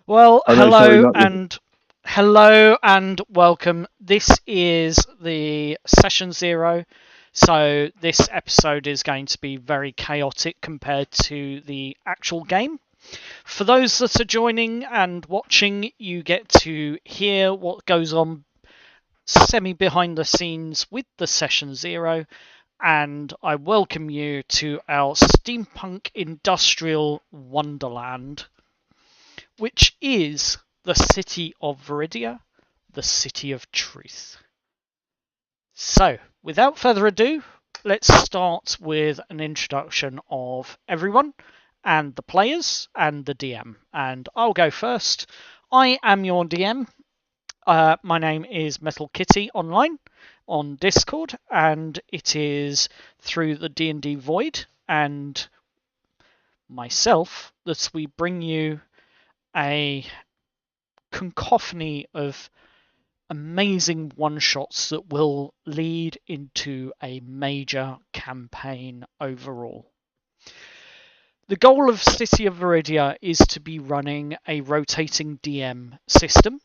Well, Oh no, sorry, not you. hello and welcome. This is the session 0. So this episode is going to be very chaotic compared to the actual game. For those that are joining and watching, you get to hear what goes on semi behind the scenes with the session 0, and I welcome you to our steampunk industrial wonderland, which is the city of Veridia, the city of truth. So, without further ado, let's start with an introduction of everyone and the players and the DM. And I'll go first. I am your DM. My name is Metal Kitty online on Discord, and it is through the D&D Void and myself that we bring you a cacophony of amazing one-shots that will lead into a major campaign overall. The goal of City of Veridia is to be running a rotating DM system.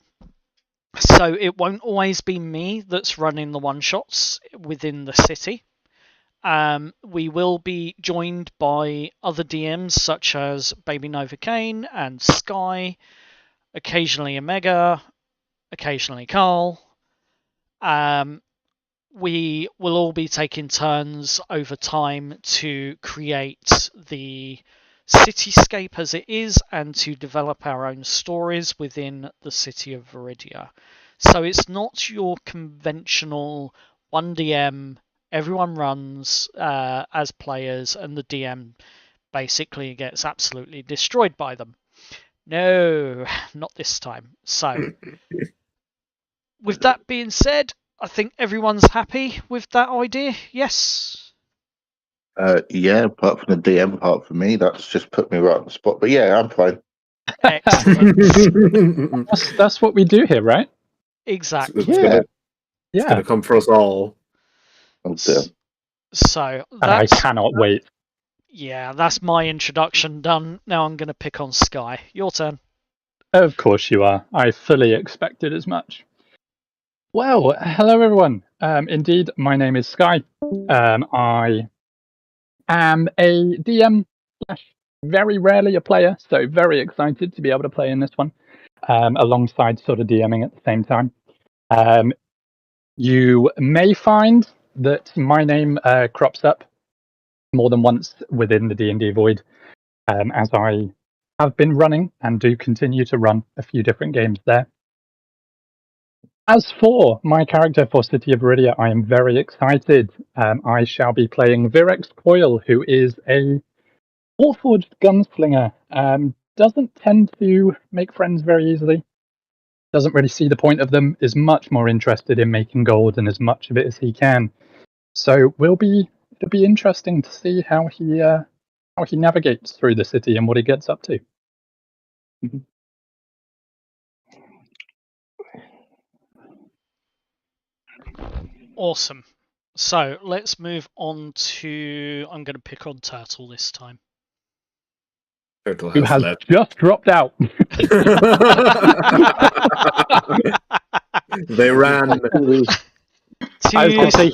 So it won't always be me that's running the one-shots within the city. We will be joined by other DMs such as Baby Novocaine and Sky, occasionally Omega, occasionally Carl. We will all be taking turns over time to create the cityscape as it is and to develop our own stories within the city of Veridia. So it's not your conventional 1DM, everyone runs as players and the DM basically gets absolutely destroyed by them. No, not this time. So, with that being said, I think everyone's happy with that idea. Yes. Yeah, apart from the DM part for me, that's just put me right on the spot. But yeah, I'm fine. Excellent. That's what we do here, right? Exactly. It's gonna come for us all. Oh, dear. So And I cannot wait. Yeah, that's my introduction done. Now I'm going to pick on Sky. Your turn. Of course you are. I fully expected as much. Well, hello everyone. Indeed, my name is Sky. I am a DM / very rarely a player, so very excited to be able to play in this one, alongside sort of DMing at the same time. You may find that my name crops up more than once within the D&D Void, as I have been running and do continue to run a few different games there. As for my character for City of Veridia, I am very excited. I shall be playing Virex Coil, who is a Warforged gunslinger. Doesn't tend to make friends very easily. Doesn't really see the point of them. Is much more interested in making gold and as much of it as he can. So it'll be interesting to see how he navigates through the city and what he gets up to. Awesome. So let's move on to. I'm going to pick on Turtle this time. Turtle Who has left. just dropped out. They ran. I was going to say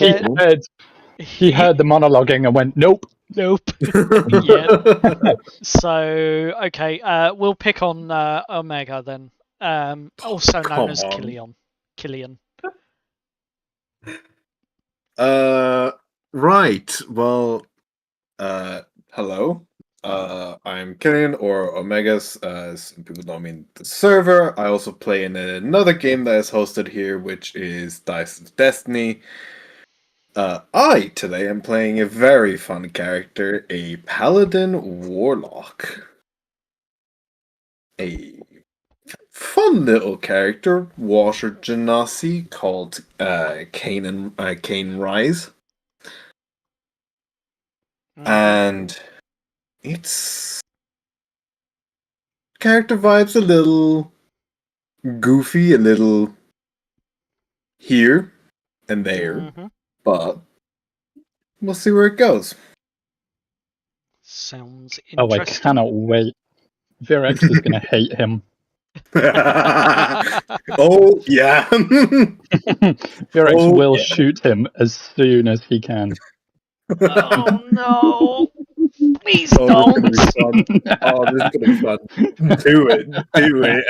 he heard the monologuing and went, nope. Nope. Yeah. So, okay, we'll pick on Omega then. Also known as Killian. Right. Well, hello. I'm Killian, or Omegas, as people know me in the server. I also play in another game that is hosted here, which is Dice of Destiny. I today am playing a very fun character, a Paladin Warlock. A fun little character, Washer Genasi, called Kane Rise. And it's character vibes a little goofy, a little here and there, but we'll see where it goes. Sounds Oh, interesting. I cannot wait. Virex is going to hate him. Oh yeah. Virex Oh, will yeah. shoot him as soon as he can. Oh no! Please Oh, this is gonna don't! be fun. Oh, this is gonna be fun. Do it.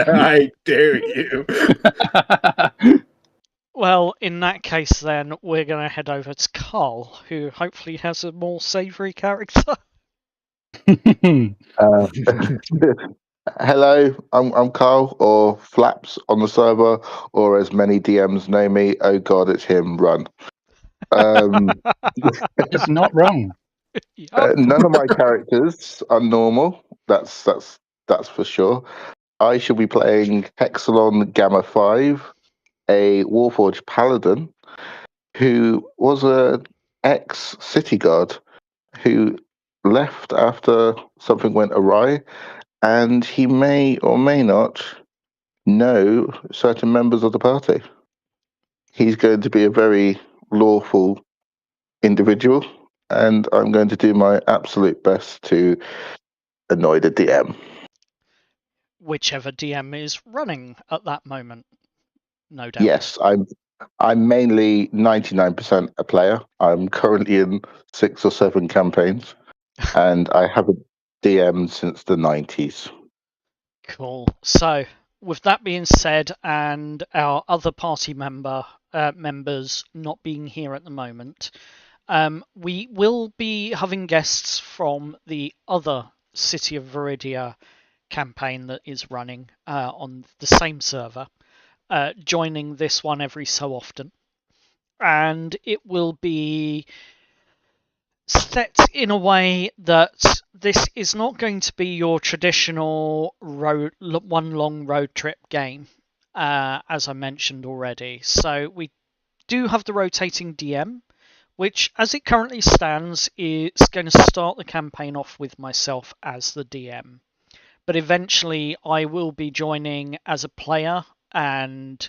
I dare you. Well, in that case, then we're going to head over to Carl, who hopefully has a more savoury character. Uh, hello, I'm Carl, or Flaps on the server, or as many DMs know me, oh god, it's him, run. It's not wrong. Yup. None of my characters are normal. That's for sure. I shall be playing Hexalon Gamma 5, a Warforged Paladin, who was a ex-city guard who left after something went awry, and he may or may not know certain members of the party. He's going to be a very lawful individual, and I'm going to do my absolute best to annoy the DM. Whichever DM is running at that moment, no doubt. Yes, I'm mainly 99% a player. I'm currently in 6 or 7 campaigns, and I haven't DM'd since the 90s. Cool. So, with that being said, and our other party members not being here at the moment, we will be having guests from the other City of Veridia campaign that is running on the same server, joining this one every so often. And it will be set in a way that this is not going to be your traditional one long road trip game, as I mentioned already. So we do have the rotating DM, which, as it currently stands, is going to start the campaign off with myself as the DM. But eventually, I will be joining as a player, and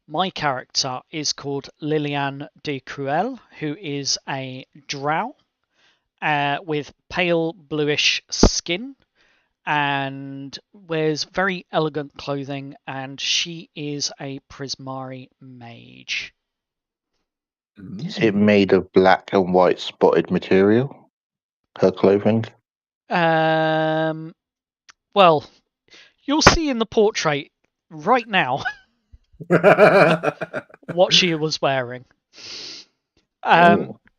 my character is called Liliane de Cruel, who is a drow with pale bluish skin and wears very elegant clothing, and she is a Prismari mage. Is it made of black and white spotted material? Her clothing? Well, you'll see in the portrait right now what she was wearing.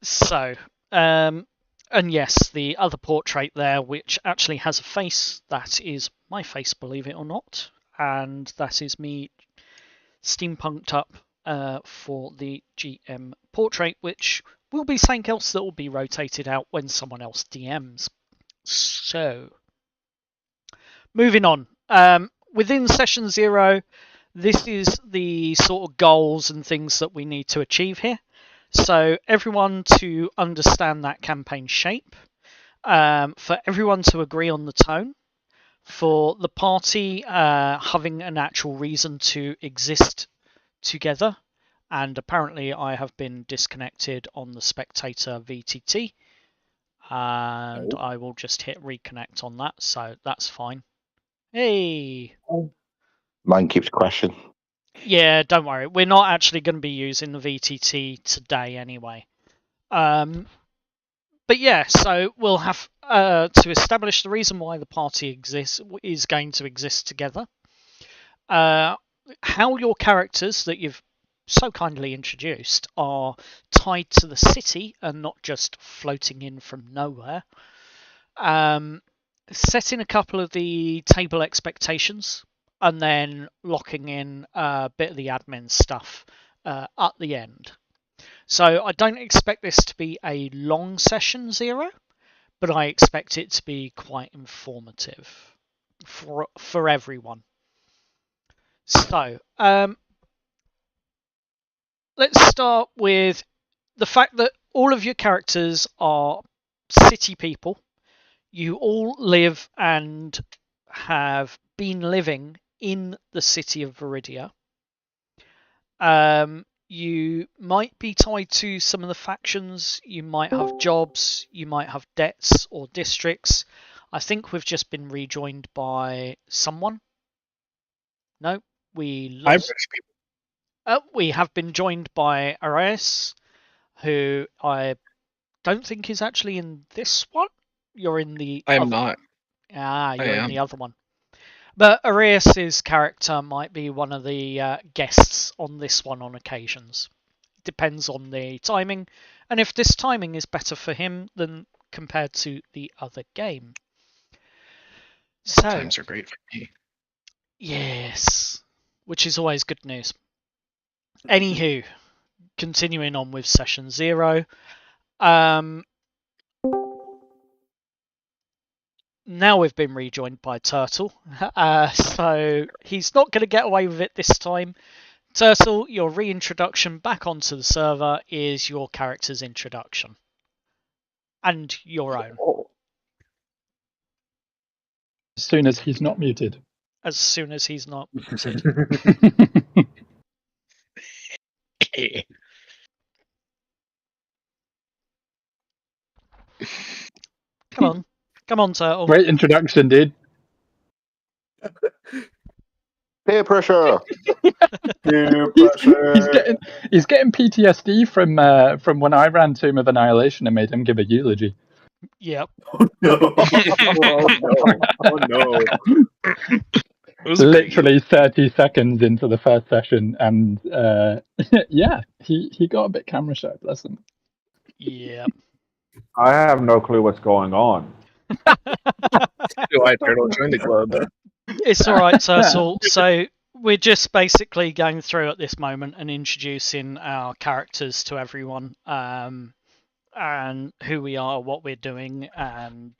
So, and yes, the other portrait there, which actually has a face, that is my face, believe it or not, and that is me steampunked up for the GM portrait, which will be something else that will be rotated out when someone else DMs. So, moving on. Within session 0, this is the sort of goals and things that we need to achieve here. So everyone to understand that campaign shape, for everyone to agree on the tone, for the party having an actual reason to exist together, and apparently I have been disconnected on the spectator VTT, and I will just hit reconnect on that, so that's fine. Hey! Mine keeps crashing. Yeah, don't worry. We're not actually going to be using the VTT today anyway. But yeah, so we'll have to establish the reason why the party is going to exist together. How your characters that you've so kindly introduced are tied to the city and not just floating in from nowhere. Setting a couple of the table expectations, and then locking in a bit of the admin stuff at the end. So I don't expect this to be a long session 0, but I expect it to be quite informative for everyone. So let's start with the fact that all of your characters are city people. You all live and have been living in the city of Veridia. You might be tied to some of the factions. You might have jobs. You might have debts or districts. I think we've just been rejoined by someone. No, we I'm lost. British people. We have been joined by Arias, who I don't think is actually in this one. You're in the I am other not. one. You're in am. the other one. But Arias's character might be one of the guests on this one on occasions. Depends on the timing, and if this timing is better for him than compared to the other game. So, Times are great for me. yes, which is always good news. Anywho, continuing on with session 0. Now we've been rejoined by Turtle, so he's not going to get away with it this time. Turtle, your reintroduction back onto the server is your character's introduction. And your own. As soon as he's not muted. As soon as he's not muted. Come on, Turtle. Great introduction, dude. Peer pressure. Peer pressure. He's getting PTSD from when I ran Tomb of Annihilation and made him give a eulogy. Yep. Oh no! Oh no! Oh no! It was Literally 30 seconds into the first session, and yeah, he got a bit camera shy, bless him. Yep. I have no clue what's going on. Do I turtle join the club? It's alright, Turtle. So we're just basically going through at this moment and introducing our characters to everyone, and who we are, what we're doing, and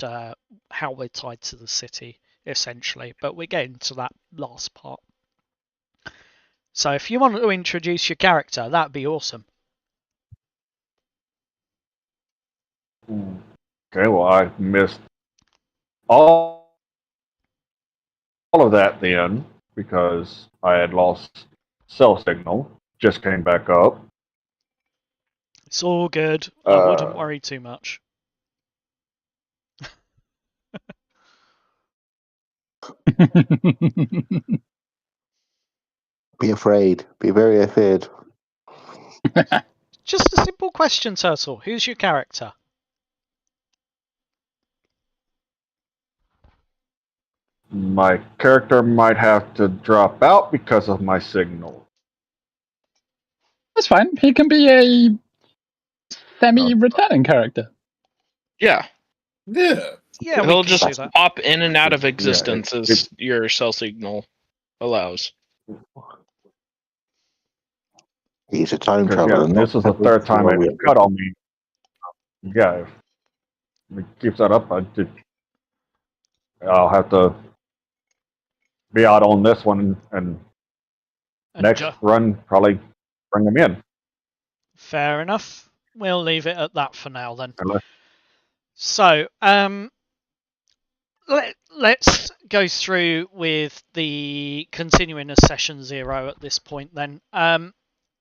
how we're tied to the city, essentially. But we're getting to that last part. So if you want to introduce your character, that'd be awesome. Okay, well, I missed all of that then because I had lost cell signal. Just came back up. It's all good. I wouldn't worry too much. Be afraid. Be very afraid. Just a simple question, Turtle. Who's your character? My character might have to drop out because of my signal. That's fine. He can be a semi-returning character. Yeah. Yeah. Yeah, He'll we can do just that. pop in and out of Yeah, existence as your cell signal allows. He's a time Because, traveler. yeah, this is the third time it cut on me. Yeah, if it keeps that up, I'll have to be out on this one and next run probably bring him in. Fair enough. We'll leave it at that for now then. Unless- So, let's go through with the continuing of session 0 at this point then.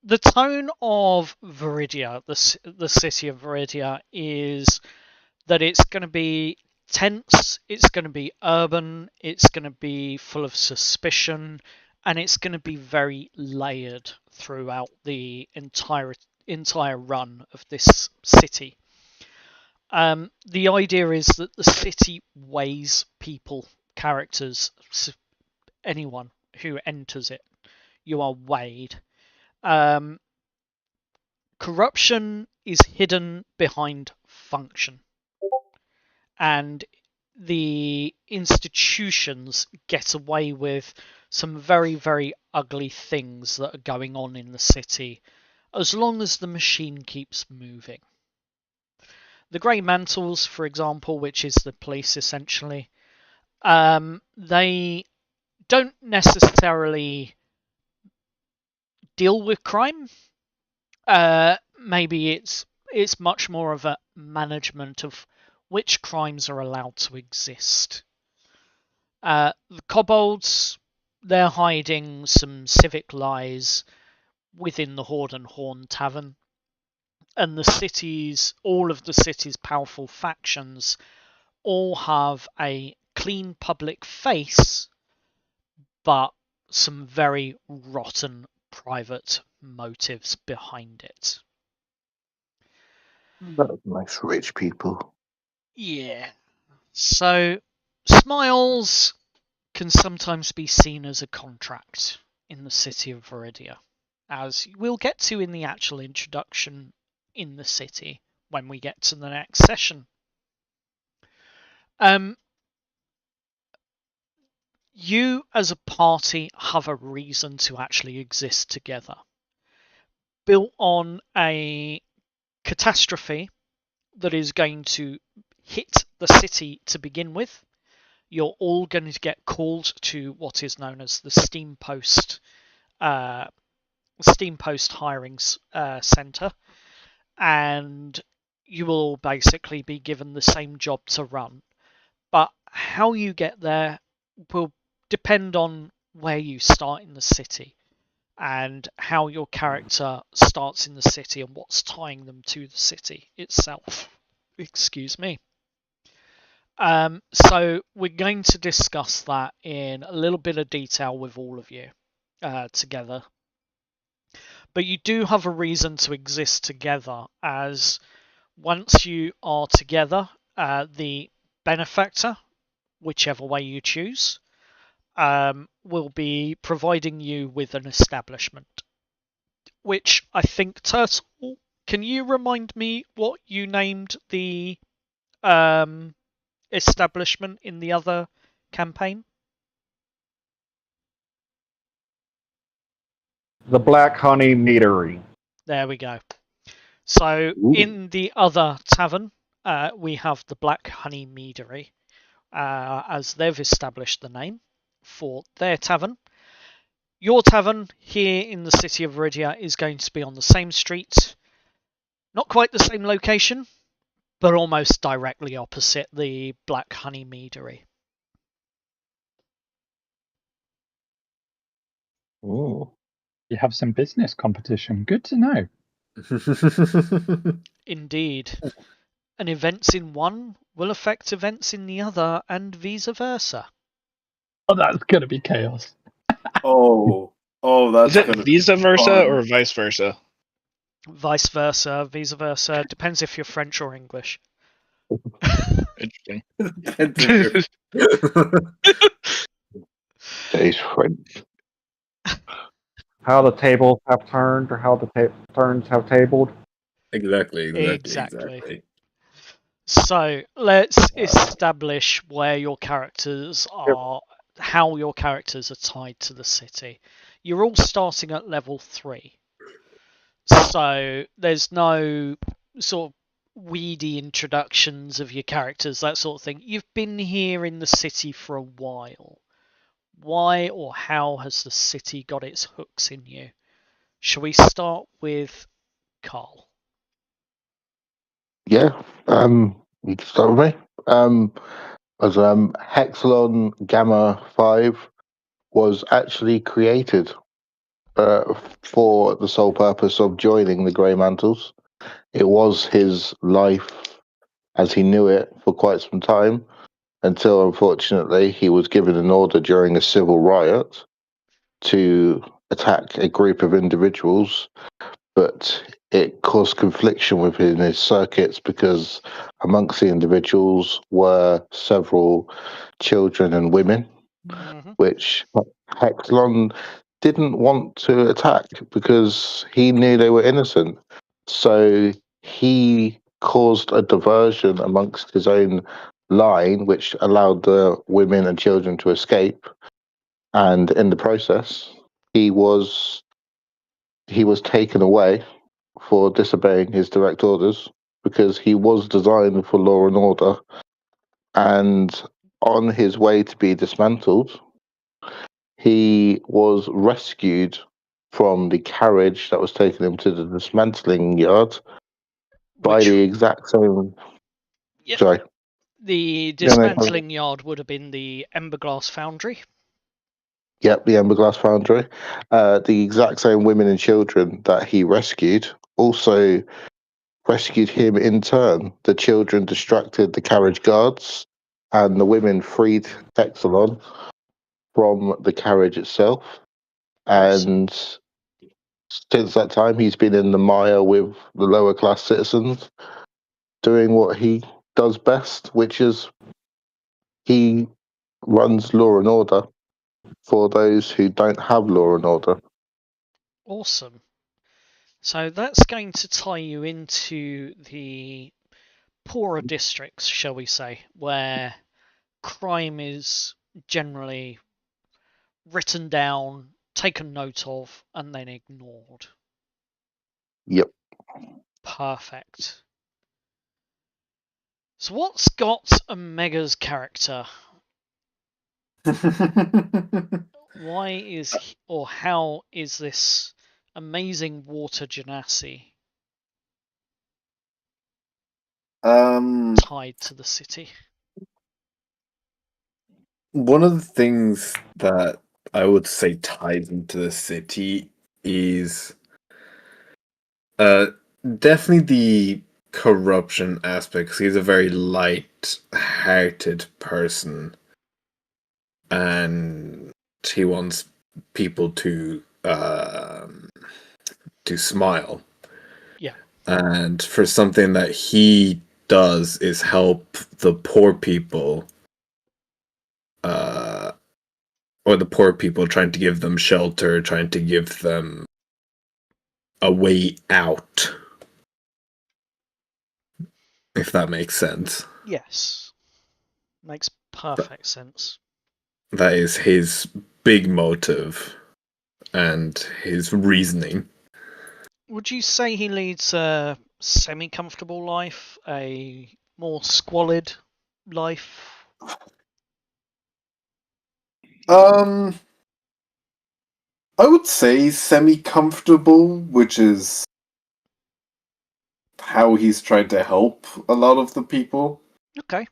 The tone of Veridia, the city of Veridia, is that it's going to be tense, it's going to be urban, it's going to be full of suspicion, and it's going to be very layered throughout the entire run of this city. The idea is that the city weighs people, characters, anyone who enters it. You are weighed. Corruption is hidden behind function. And the institutions get away with some very, very ugly things that are going on in the city, as long as the machine keeps moving. The Grey Mantles, for example, which is the police essentially, they don't necessarily deal with crime. Maybe it's much more of a management of which crimes are allowed to exist. The kobolds, they're hiding some civic lies within the Horde and Horn Tavern. And all of the city's powerful factions all have a clean public face, but some very rotten private motives behind it. That's nice, rich people. Yeah. So, smiles can sometimes be seen as a contract in the city of Veridia, as we'll get to in the actual introduction in the city when we get to the next session. You as a party have a reason to actually exist together, built on a catastrophe that is going to hit the city to begin with. You're all going to get called to what is known as the Steam Post hiring center, and you will basically be given the same job to run. But how you get there will depend on where you start in the city and how your character starts in the city and what's tying them to the city itself. Excuse me. So we're going to discuss that in a little bit of detail with all of you together. But you do have a reason to exist together, as once you are together, the benefactor, whichever way you choose, will be providing you with an establishment. Which I think, Turtle, can you remind me what you named the establishment in the other campaign? The Black Honey Meadery. There we go. So in the other tavern, we have the Black Honey Meadery, as they've established the name for their tavern. Your tavern here in the city of Veridia is going to be on the same street, not quite the same location, but almost directly opposite the Black Honey Meadery. Oh. You have some business competition. Good to know. Indeed. And events in one will affect events in the other, and vice versa. Oh, that's going to be chaos. Oh, Is that's it gonna vice be versa fun. or vice versa? Vice versa, vice versa. Depends if you're French or English. Interesting. Days French. How the tables have turned, or how the turns have tabled. Exactly. So let's establish where your characters are, how your characters are tied to the city. You're all starting at level 3. So there's no sort of weedy introductions of your characters, that sort of thing. You've been here in the city for a while. Why or how has the city got its hooks in you? Shall we start with Carl? Yeah, you can start with me. As Hexalon Gamma 5 was actually created for the sole purpose of joining the Grey Mantles. It was his life as he knew it for quite some time, until unfortunately he was given an order during a civil riot to attack a group of individuals, but it caused confliction within his circuits because amongst the individuals were several children and women, which Hexalon didn't want to attack because he knew they were innocent. So he caused a diversion amongst his own line, which allowed the women and children to escape. And in the process, he was taken away for disobeying his direct orders because he was designed for law and order. And on his way to be dismantled, he was rescued from the carriage that was taking him to the dismantling yard by the exact same. Yep. Sorry. The dismantling yard would have been the Emberglass Foundry. Yep, the Emberglass Foundry. The exact same women and children that he rescued also rescued him in turn. The children distracted the carriage guards, and the women freed Hexalon from the carriage itself. and since that time, he's been in the mire with the lower class citizens, doing what he does best, which is he runs law and order for those who don't have law and order. Awesome. So that's going to tie you into the poorer districts, shall we say, where crime is generally written down, taken note of, and then ignored. Yep. Perfect. So what's got Omega's character? Why is he, or how is this amazing water genasi tied to the city? One of the things that I would say ties into the city is definitely the corruption aspect. 'Cause he's a very light-hearted person, and he wants people to smile. Yeah. And for something that he does is help the poor people, or the poor people, trying to give them shelter, trying to give them a way out, if that makes sense. Yes. Makes perfect sense. That is his big motive and his reasoning. Would you say he leads a semi-comfortable life, a more squalid life? I would say semi-comfortable, which is how he's tried to help a lot of the people. Okay.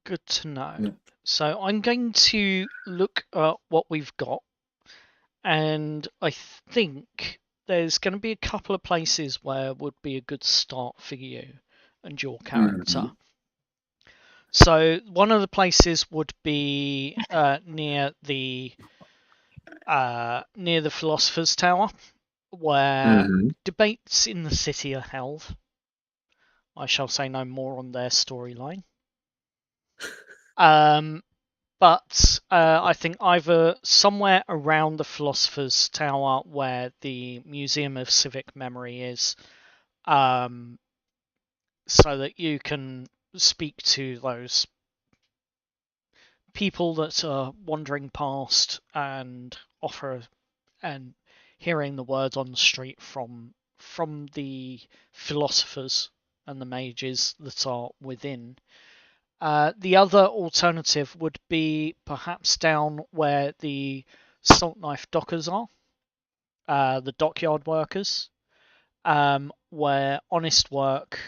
Good to know. Yeah. So I'm going to look at what we've got, and I think there's going to be a couple of places where would be a good start for you and your character. So one of the places would be near the Philosopher's Tower, where debates in the city are held. I shall say no more on their storyline. But I think either somewhere around the Philosopher's Tower where the Museum of Civic Memory is, so that you can speak to those people that are wandering past and offer and hearing the words on the street from the philosophers and the mages that are within. The other alternative would be perhaps down where the salt knife dockers are, the dockyard workers, where honest work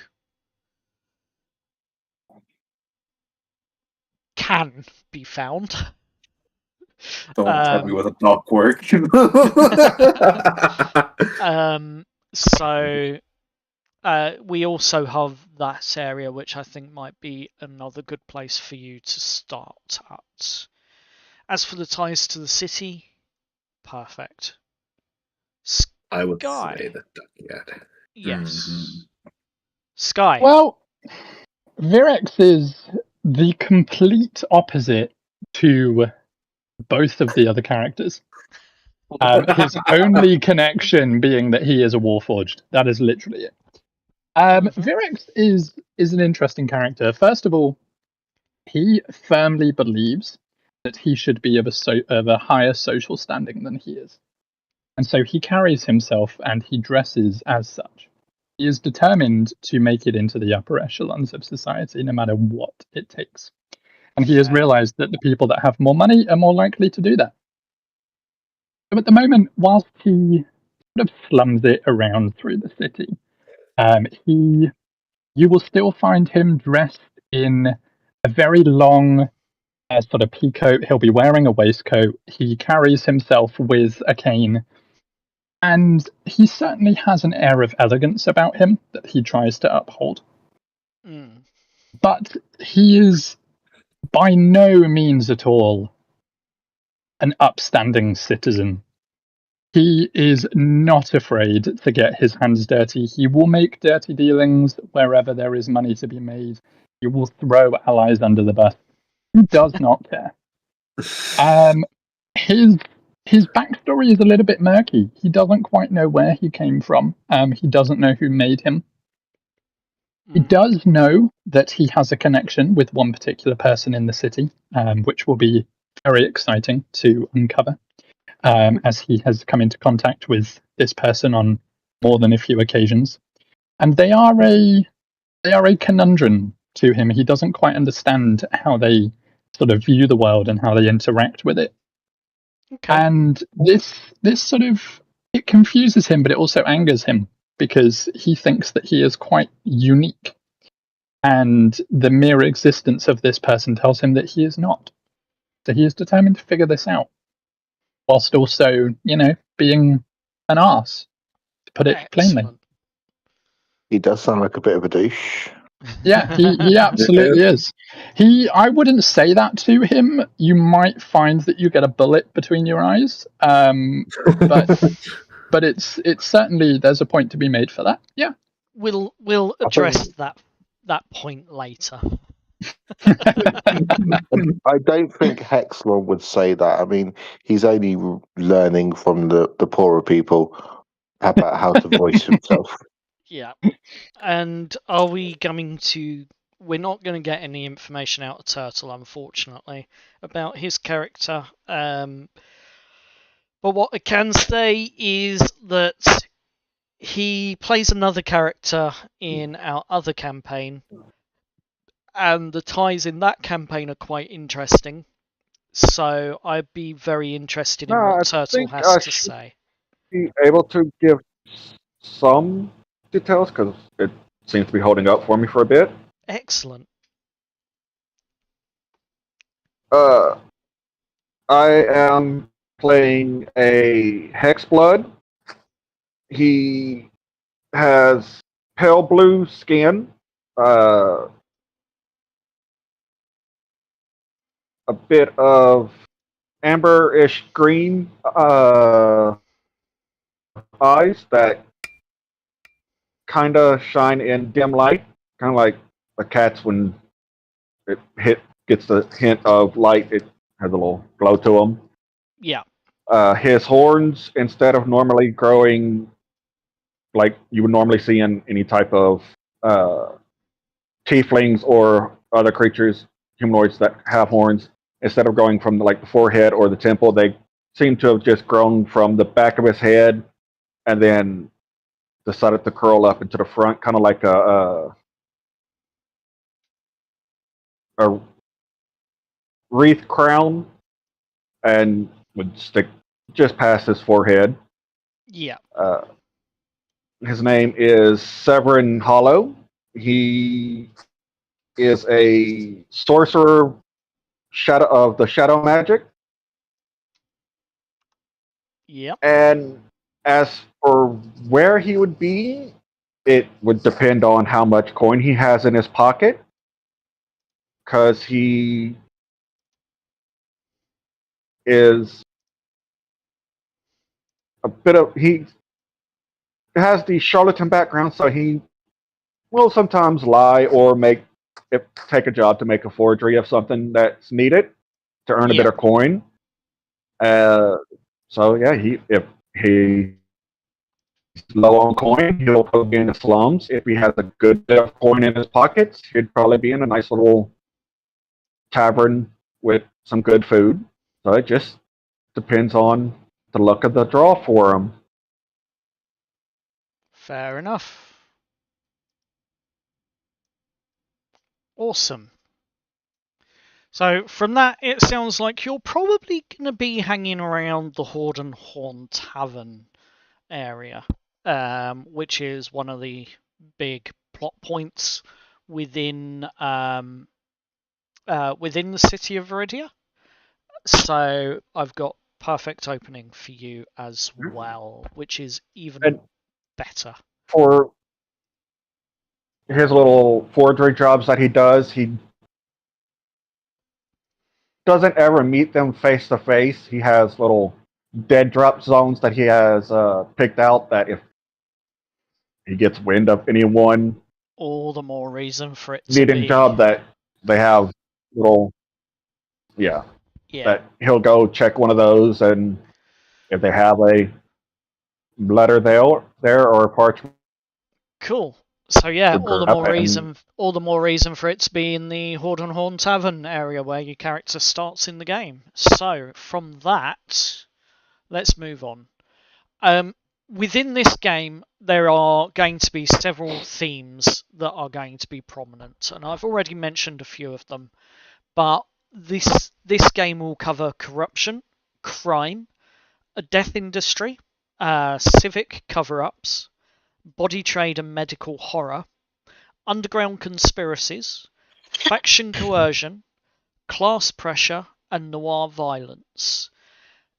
can be found. Don't tell me what a dock work. So we also have that area, which I think might be another good place for you to start at. As for the ties to the city, perfect. I would Sky. say that dockyard. Yes. Sky. Well, Virex is the complete opposite to both of the other characters. His only connection being that he is a Warforged. That is literally it. Virex is an interesting character. First of all, he firmly believes that he should be of a higher social standing than he is. And so he carries himself and he dresses as such. He is determined to make it into the upper echelons of society, no matter what it takes. And he has realized that the people that have more money are more likely to do that. So at the moment, whilst he sort of slums it around through the city, you will still find him dressed in a very long sort of peacoat. He'll be wearing a waistcoat. He carries himself with a cane. And he certainly has an air of elegance about him that he tries to uphold. But he is by no means at all an upstanding citizen. He is not afraid to get his hands dirty. He will make dirty dealings wherever there is money to be made. He will throw allies under the bus. He does not care. His backstory is a little bit murky. He doesn't quite know where he came from. He doesn't know who made him. He does know that he has a connection with one particular person in the city, which will be very exciting to uncover, as he has come into contact with this person on more than a few occasions. And they are a conundrum to him. He doesn't quite understand how they sort of view the world and how they interact with it. Okay. And this sort of, it confuses him, but it also angers him because he thinks that he is quite unique. And the mere existence of this person tells him that he is not. So he is determined to figure this out, whilst also, being an arse, to put it plainly. Excellent. He does sound like a bit of a douche. Yeah, he absolutely is. I wouldn't say that to him. You might find that you get a bullet between your eyes. But it's certainly, there's a point to be made for that. Yeah. We'll address that point later. I don't think Hexlon would say that. I mean, he's only learning from the poorer people about how to voice himself. Yeah. And are we going to... We're not going to get any information out of Turtle, unfortunately, about his character. But what I can say is that he plays another character in our other campaign, and the ties in that campaign are quite interesting. So I'd be very interested in what Turtle has to say. Be able to give some details because it seems to be holding up for me for a bit. Excellent. I am playing a Hexblood. He has pale blue skin, a bit of amberish green eyes that kind of shine in dim light, kind of like a cat's when it gets the hint of light. It has a little glow to them. Yeah. His horns, instead of normally growing like you would normally see in any type of tieflings or other creatures, humanoids that have horns, instead of growing from the forehead or the temple, they seem to have just grown from the back of his head and then decided to curl up into the front, kind of like a wreath crown, and would stick just past his forehead. Yeah. His name is Severin Hollow. He is a sorcerer of the shadow magic. Yep. And as for where he would be, it would depend on how much coin he has in his pocket. Because he is he has the charlatan background, so he will sometimes lie or take a job to make a forgery of something that's needed to earn a bit of coin. So yeah, if he's low on coin, he'll probably be in the slums. If he has a good bit of coin in his pockets, he'd probably be in a nice little tavern with some good food. So it just depends on the luck of the draw for him. Fair enough. Awesome. So from that, it sounds like you're probably going to be hanging around the Horde and Horn Tavern area, which is one of the big plot points within the city of Veridia. So I've got perfect opening for you as well, which is even better. For his little forgery jobs that he does, he doesn't ever meet them face to face. He has little dead drop zones that he has picked out that if he gets wind of anyone All the more reason for it to needing a be. job, that they have little, yeah, Yeah. that he'll go check one of those, and if they have a letter there or a parchment, Cool. So yeah, would grab it and all the more reason for it to be in the Horde and Horn Tavern area where your character starts in the game. So from that, let's move on. Within this game, there are going to be several themes that are going to be prominent, and I've already mentioned a few of them. But this game will cover corruption, crime, a death industry, civic cover-ups, body trade and medical horror, underground conspiracies, faction coercion, class pressure, and noir violence.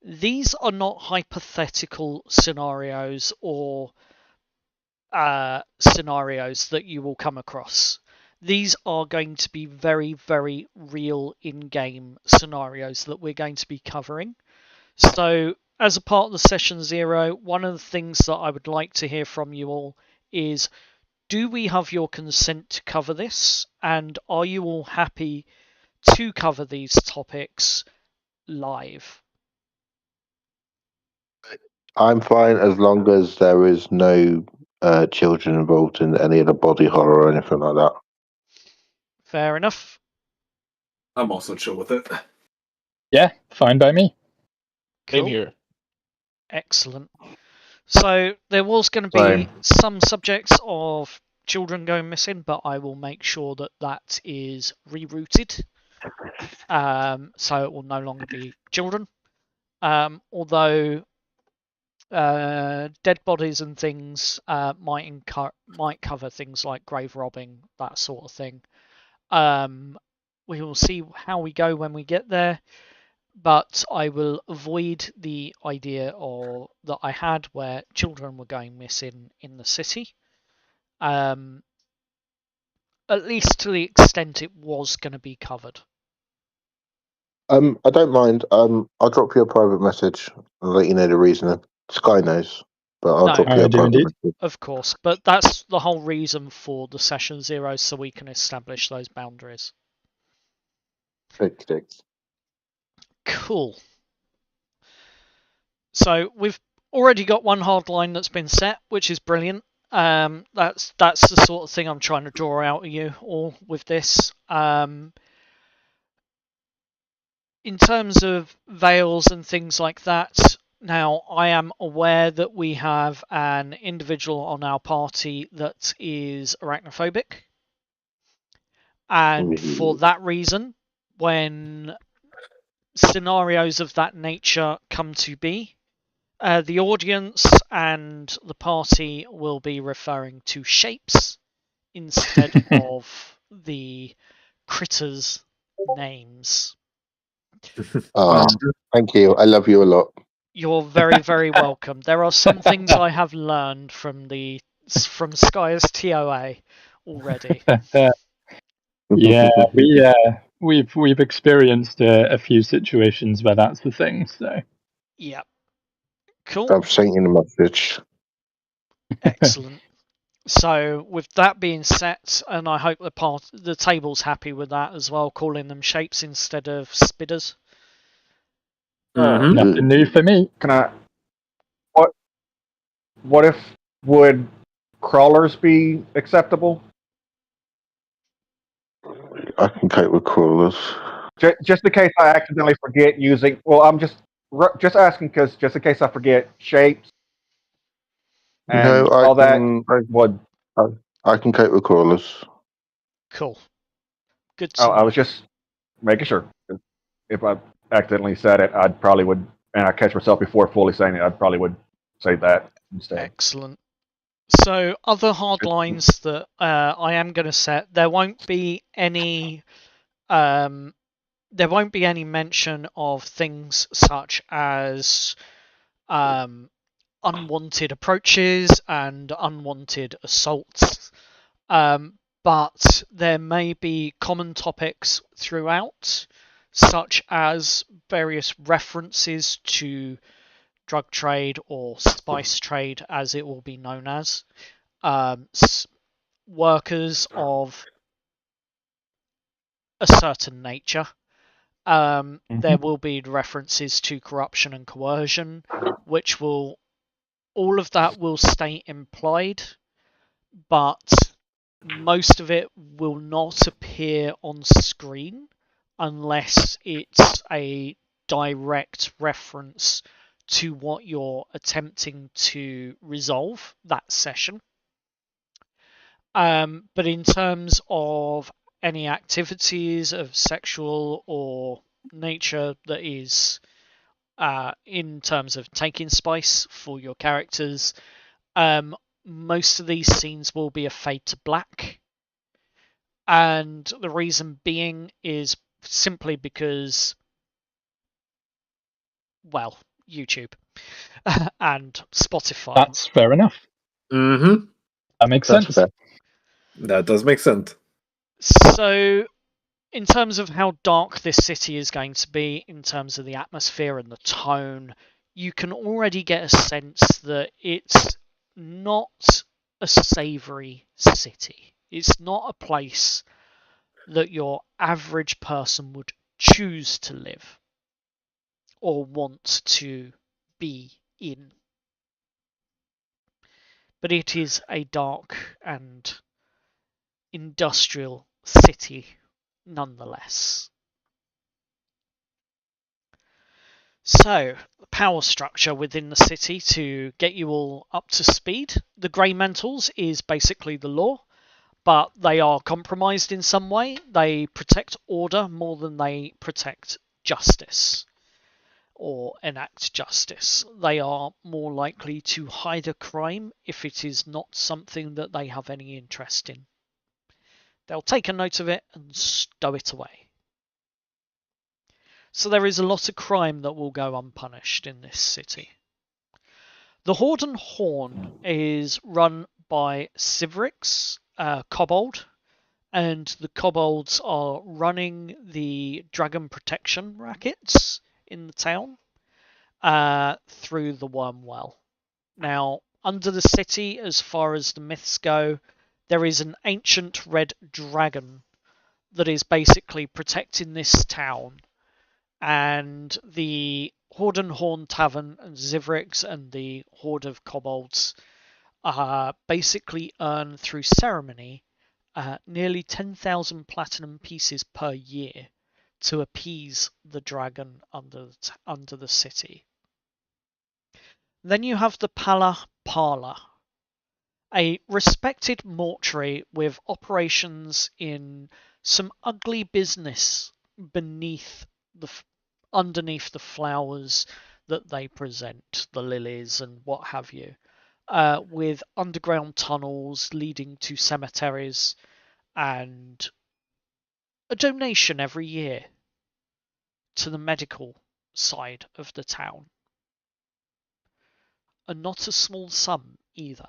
These are not hypothetical scenarios or scenarios that you will come across. These are going to be very, very real in-game scenarios that we're going to be covering. So, as a part of the Session Zero, one of the things that I would like to hear from you all is, do we have your consent to cover this? And are you all happy to cover these topics live? I'm fine as long as there is no children involved in any of the body horror or anything like that. Fair enough. I'm also chill with it. Yeah, fine by me. Same Cool. here. Excellent. So there was going to be Same. some subjects of children going missing, but I will make sure that that is rerouted. So it will no longer be children. Although dead bodies and things might cover things like grave robbing, that sort of thing. We will see how we go when we get there, but I will avoid the idea that I had where children were going missing in the city. At least to the extent it was going to be covered. I don't mind. I'll drop you a private message and let you know the reason. Sky knows, but I'll No. drop you I a do private indeed. message. Of course, but that's the whole reason for the Session Zero, so we can establish those boundaries. Thanks. Cool. So we've already got one hard line that's been set, which is brilliant. That's the sort of thing I'm trying to draw out of you all with this. In terms of veils and things like that, now I am aware that we have an individual on our party that is arachnophobic. And for that reason, when scenarios of that nature come to be, the audience and the party will be referring to shapes instead of the critters' names. Thank you. I love you a lot. You're very, very welcome. There are some things I have learned from Sky's TOA already. Yeah, we've experienced a few situations where that's the thing. So Yeah. Cool. I've sent you the message. Excellent. So with that being set, and I hope the table's happy with that as well, calling them shapes instead of spitters. nothing new for me. can I? What if would crawlers be acceptable? I can cope with crawlers. Just in case I accidentally forget using. Well, I'm just asking because just in case I forget shapes and No, all that would. I can cope with crawlers. Cool. Good to know. I was just making sure. If I accidentally said it, I'd probably would, and I catch myself before fully saying it. I probably would say that instead. Excellent. So other hard lines that I am going to set. There won't be any. There won't be any mention of things such as unwanted approaches and unwanted assaults. But there may be common topics throughout, such as various references to drug trade or spice trade, as it will be known as, workers of a certain nature. There will be references to corruption and coercion, which will, all of that will stay implied, but most of it will not appear on screen unless it's a direct reference to what you're attempting to resolve that session. But in terms of any activities of sexual or nature that is in terms of taking spice for your characters, most of these scenes will be a fade to black. And the reason being is simply because, well, YouTube and Spotify. That's fair enough. Mm-hmm. That makes That's sense. fair. That does make sense. So, in terms of how dark this city is going to be, in terms of the atmosphere and the tone, you can already get a sense that it's not a savoury city. It's not a place that your average person would choose to live or want to be in. But it is a dark and industrial city nonetheless. So, the power structure within the city to get you all up to speed. The Grey Mantles is basically the law, but they are compromised in some way. They protect order more than they protect justice or enact justice. They are more likely to hide a crime if it is not something that they have any interest in. They'll take a note of it and stow it away. So there is a lot of crime that will go unpunished in this city. The Horde and Horn is run by Civrix, Kobold, and the Kobolds are running the dragon protection rackets in the town through the Wormwell. Now, under the city, as far as the myths go, there is an ancient red dragon that is basically protecting this town. And the Horde and Horn Tavern and Zivrix and the Horde of Kobolds basically earn through ceremony nearly 10,000 platinum pieces per year to appease the dragon under the city. Then you have the Pala Parla, a respected mortuary with operations in some ugly business underneath the flowers that they present, the lilies and what have you, with underground tunnels leading to cemeteries and a donation every year to the medical side of the town. And not a small sum either.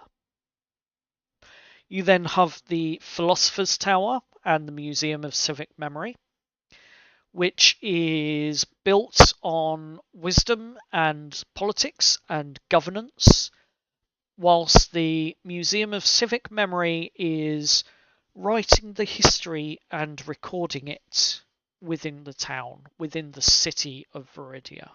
You then have the Philosopher's Tower and the Museum of Civic Memory, which is built on wisdom and politics and governance, whilst the Museum of Civic Memory is writing the history and recording it within the town, within the city of Veridia.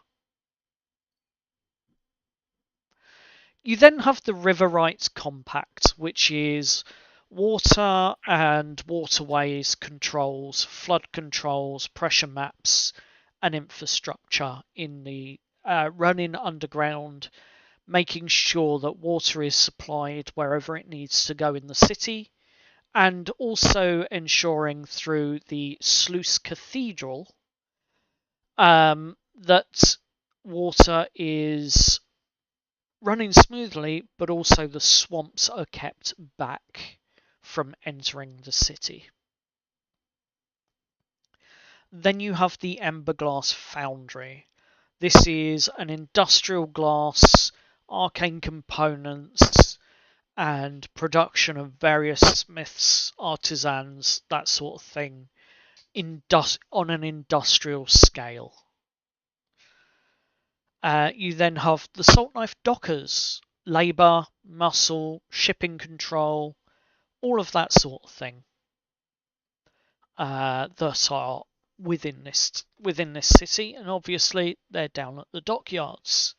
You then have the River Rights Compact, which is water and waterways controls, flood controls, pressure maps, and infrastructure in the running underground, making sure that water is supplied wherever it needs to go in the city, and also ensuring through the Sluice Cathedral that water is running smoothly, but also the swamps are kept back from entering the city. Then you have the Ember Glass Foundry. This is an industrial glass, arcane components, and production of various smiths, artisans, that sort of thing, on an industrial scale. You then have the Salt Knife Dockers, labour, muscle, shipping control, all of that sort of thing that are within this city, and obviously they're down at the dockyards.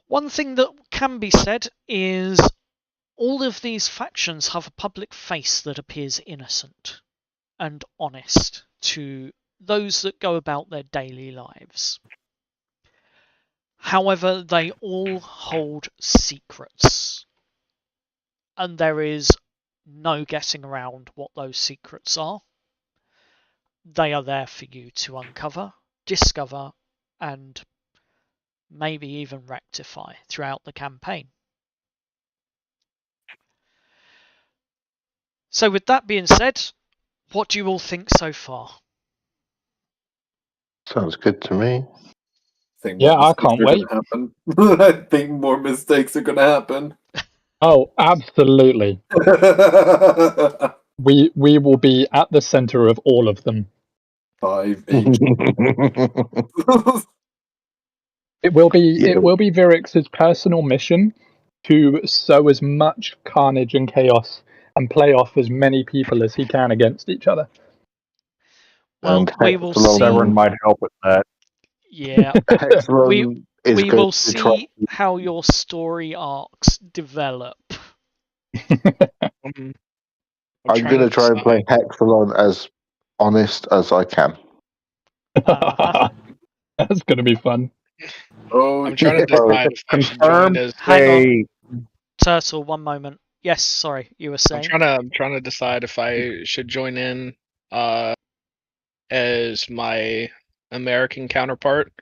One thing that can be said is all of these factions have a public face that appears innocent and honest to those that go about their daily lives. However, they all hold secrets, and there is no getting around what those secrets are. They are there for you to uncover, discover, and maybe even rectify throughout the campaign. So with that being said, what do you all think so far? Sounds good to me. Yeah, I can't wait. Happen. I think more mistakes are gonna happen. Oh, absolutely. We will be at the center of all of them. 5, 8. It will be Yeah. Virix's personal mission to sow as much carnage and chaos and play off as many people as he can against each other. Well, And we will Hexalon- see. Severn might help with that. Yeah, Hexalon is we going will to try. see how your story arcs develop. I'm going to try and play Hexalon as honest as I can. That's going to be fun. Oh, I'm trying to decide if I should join Confirmed. as. Hang on. Turtle, one moment. Yes, sorry, you were saying. I'm trying to decide if I should join in as my American counterpart,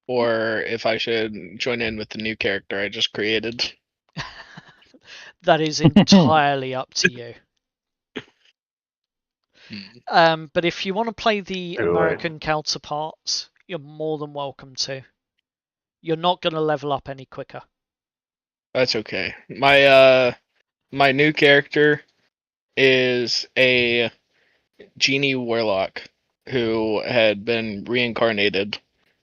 or if I should join in with the new character I just created. That is entirely up to you. But if you want to play the Do it. American counterparts, you're more than welcome to. You're not going to level up any quicker. That's okay. My new character is a genie warlock who had been reincarnated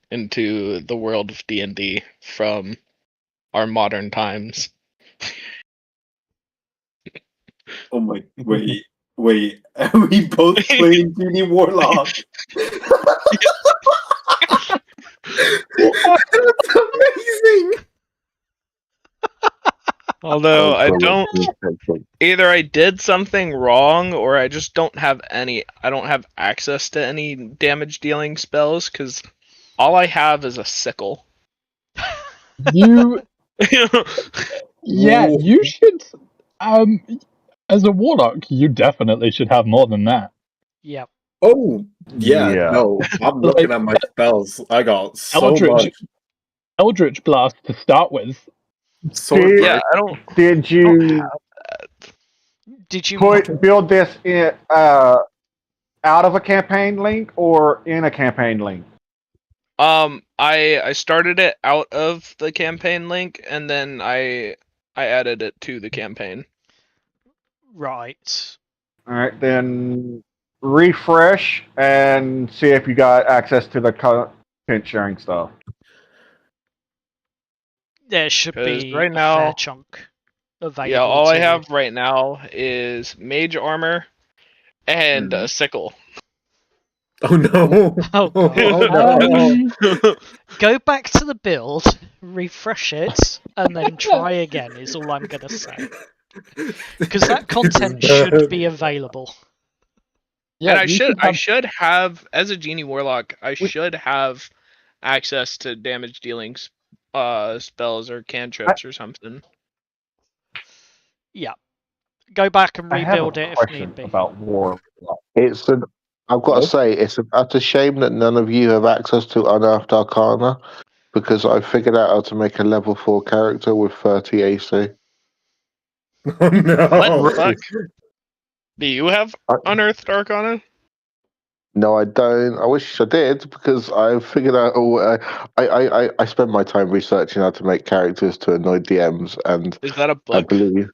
into the world of D&D from our modern times. Oh my! Wait! Are we both playing Genie Warlock? That's amazing. Although I Brilliant. don't, either I did something wrong or I just don't have access to any damage dealing spells because all I have is a sickle. You should as a warlock, you definitely should have more than that. Yep. Oh yeah, Yeah. no, I'm looking at my spells. I got so much. Eldritch Blast to start with. Sword Yeah, break. I don't Did have you Did you build this in out of a campaign link or in a campaign link? I started it out of the campaign link and then I added it to the campaign. Right. All right, then refresh and see if you got access to the content sharing stuff. There should 'Cause be right a now- fair chunk available. Yeah, all to I you. have right now is mage armor and a sickle. Oh no! Oh, God. no! Go back to the build, refresh it, and then try again. Is all I'm gonna say. Because that content should be available. Yeah, And you I should have, as a genie warlock, I should have access to damage dealing spells or cantrips or something. Yeah. Go back and I have rebuild a it if question need be. about war. I've got to say, it's an utter shame that none of you have access to Unearthed Arcana, because I figured out how to make a level 4 character with 30 AC. Oh no! What the fuck? Do you have Unearthed Arcana? No, I don't. I wish I did, because I figured out. I spent my time researching how to make characters to annoy DMs, and Is that a I book? believe.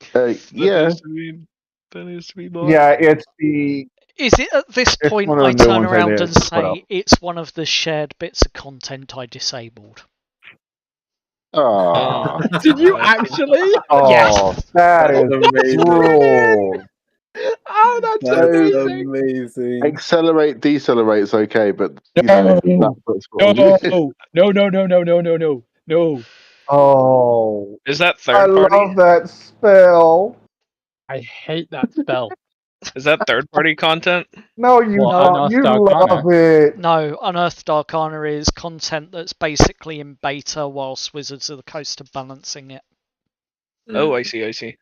Is that Yeah, basically- That needs to be bought. Yeah, it's the Is it at this It's point one of the I new turn ones they around did and put up. say it's one of the shared bits of content I disabled? Ah, Did you actually? Oh, Yes. that That's is amazing. cruel. Oh, that's That's amazing. amazing. accelerate, decelerate's okay, but you No. know that's what No, no, no, no, no, no, no, no, no. Oh, Is that I third party? love that spell. I hate that spell. Is that third party content? No, you What, No. Unearthed you Arcana? love it. No, Unearthed Arcana is content that's basically in beta whilst Wizards of the Coast are balancing it. Oh, I see. I see.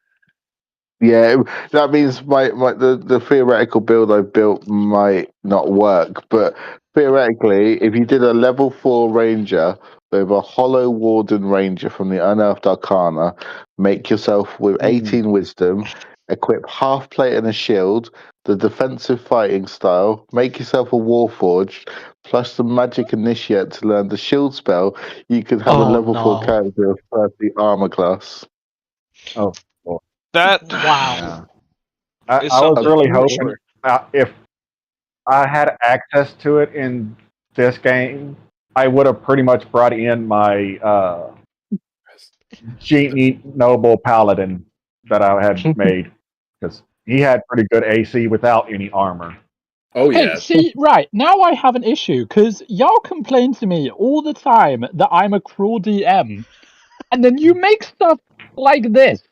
Yeah, that means the theoretical build I built might not work, but theoretically, if you did a level 4 ranger with a Hollow Warden ranger from the Unearthed Arcana, make yourself with 18 wisdom, equip half plate and a shield, the defensive fighting style, make yourself a Warforged, plus the magic initiate to learn the shield spell, you could have a Oh level 4 no. character of 30 armor class. Oh, That Wow. yeah. is I was something really for hoping sure. if I had access to it in this game, I would have pretty much brought in my Genie Noble Paladin that I had made because he had pretty good AC without any armor. Oh Hey, yeah. see, right, now I have an issue, because y'all complain to me all the time that I'm a cruel DM, and then you make stuff like this,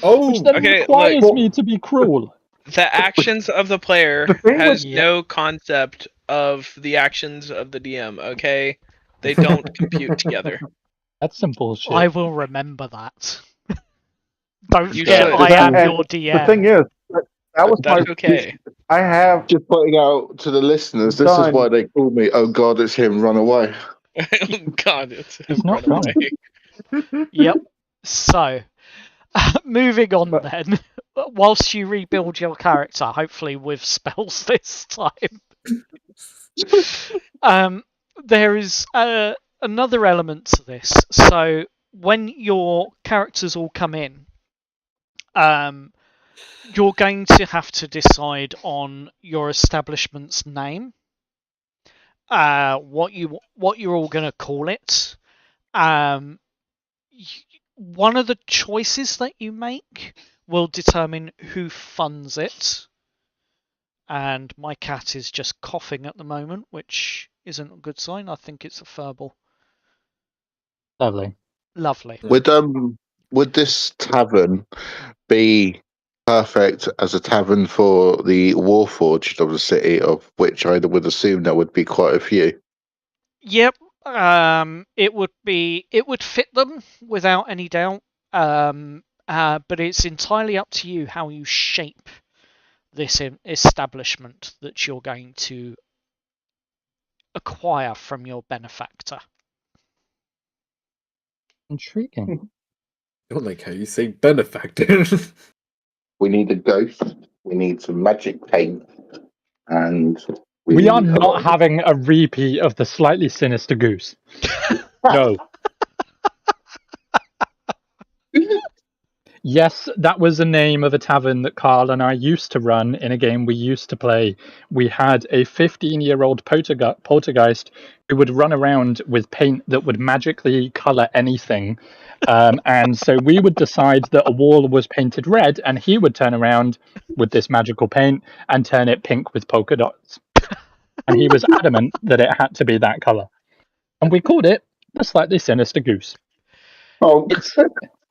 Oh, which then Okay, requires look. me to be cruel. The actions of the player The thing has with- no concept of the actions of the DM, okay? They don't compute together. That's some bullshit. I will remember that. Don't You forget should. I am And your the DM. thing is, that was my. That's okay. I have Just pointing out to the listeners, this is Done. why they called me, oh God, it's him, run away. Oh God, it's him It's not run funny. away. Yep. So, moving on But- then. Whilst you rebuild your character, hopefully with spells this time, there is another element to this. So, when your characters all come in, you're going to have to decide on your establishment's name, what you're all going to call it. One of the choices that you make will determine who funds it. And my cat is just coughing at the moment, which isn't a good sign. I think it's a furball. Lovely. Lovely. Would this tavern be perfect as a tavern for the Warforged of the city, of which I would assume there would be quite a few? Yep. It would fit them without any doubt. But it's entirely up to you how you shape this establishment that you're going to acquire from your benefactor. Intriguing. I don't like how you say benefactor. We need a ghost, we need some magic paint, and We are need a lot not of- having a repeat of the slightly sinister goose. No. Yes, that was the name of a tavern that Carl and I used to run in a game we used to play. We had a 15-year-old poltergeist who would run around with paint that would magically color anything. And so we would decide that a wall was painted red, and he would turn around with this magical paint and turn it pink with polka dots. And he was adamant that it had to be that color. And we called it the Slightly Sinister Goose. Oh,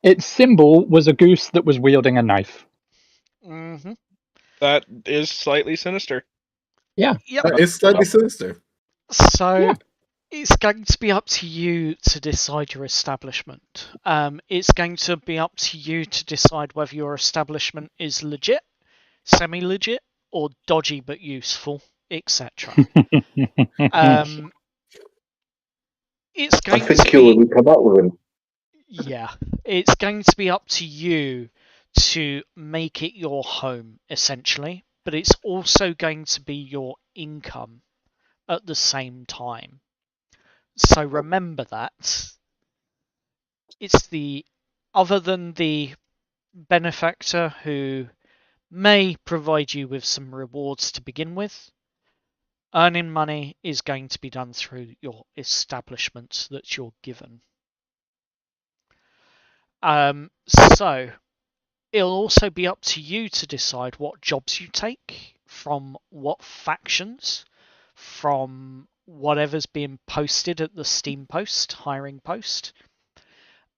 Its symbol was a goose that was wielding a knife. Mm-hmm. That is slightly sinister. Yep. It's slightly sinister. So Yeah. it's going to be up to you to decide your establishment. It's going to be up to you to decide whether your establishment is legit, semi-legit, or dodgy but useful, etc. It's I going think to you be will come up with him. yeah. It's going to be up to you to make it your home, essentially, but it's also going to be your income at the same time. So remember that. It's the other than the benefactor who may provide you with some rewards to begin with. Earning money is going to be done through your establishment that you're given. So it'll also be up to you to decide what jobs you take, from what factions, from whatever's being posted at the Steam post, hiring post,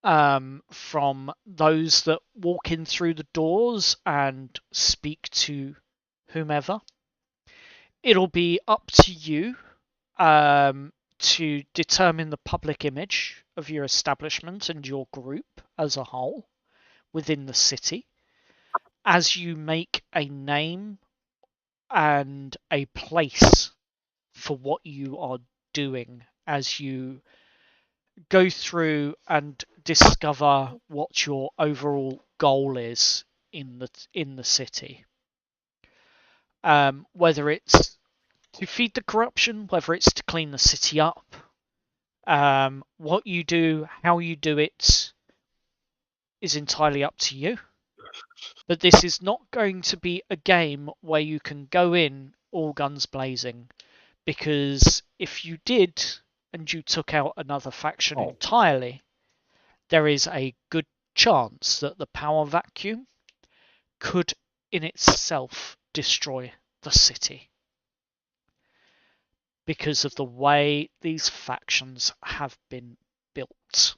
from those that walk in through the doors and speak to whomever. It'll be up to you to determine the public image of your establishment and your group as a whole within the city, as you make a name and a place for what you are doing, as you go through and discover what your overall goal is in the city. Whether it's to feed the corruption, whether it's to clean the city up, what you do, how you do it, is entirely up to you. But this is not going to be a game where you can go in all guns blazing, because if you did and you took out another faction entirely, there is a good chance that the power vacuum could in itself destroy the city, because of the way these factions have been built.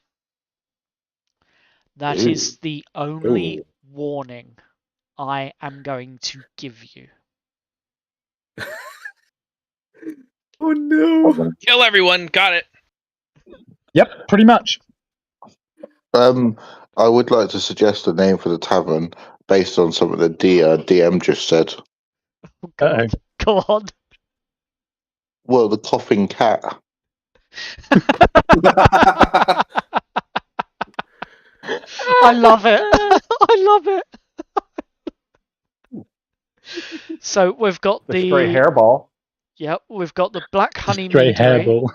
That is the only warning I am going to give you. Oh no! Kill everyone. Got it. Yep, pretty much. I would like to suggest a name for the tavern based on something that DM just said. Oh, God. Go on. Well, the coughing cat. I love it. I love it. So we've got The stray hairball. Yep, we've got the Black Honey Stray Meadery. hairball.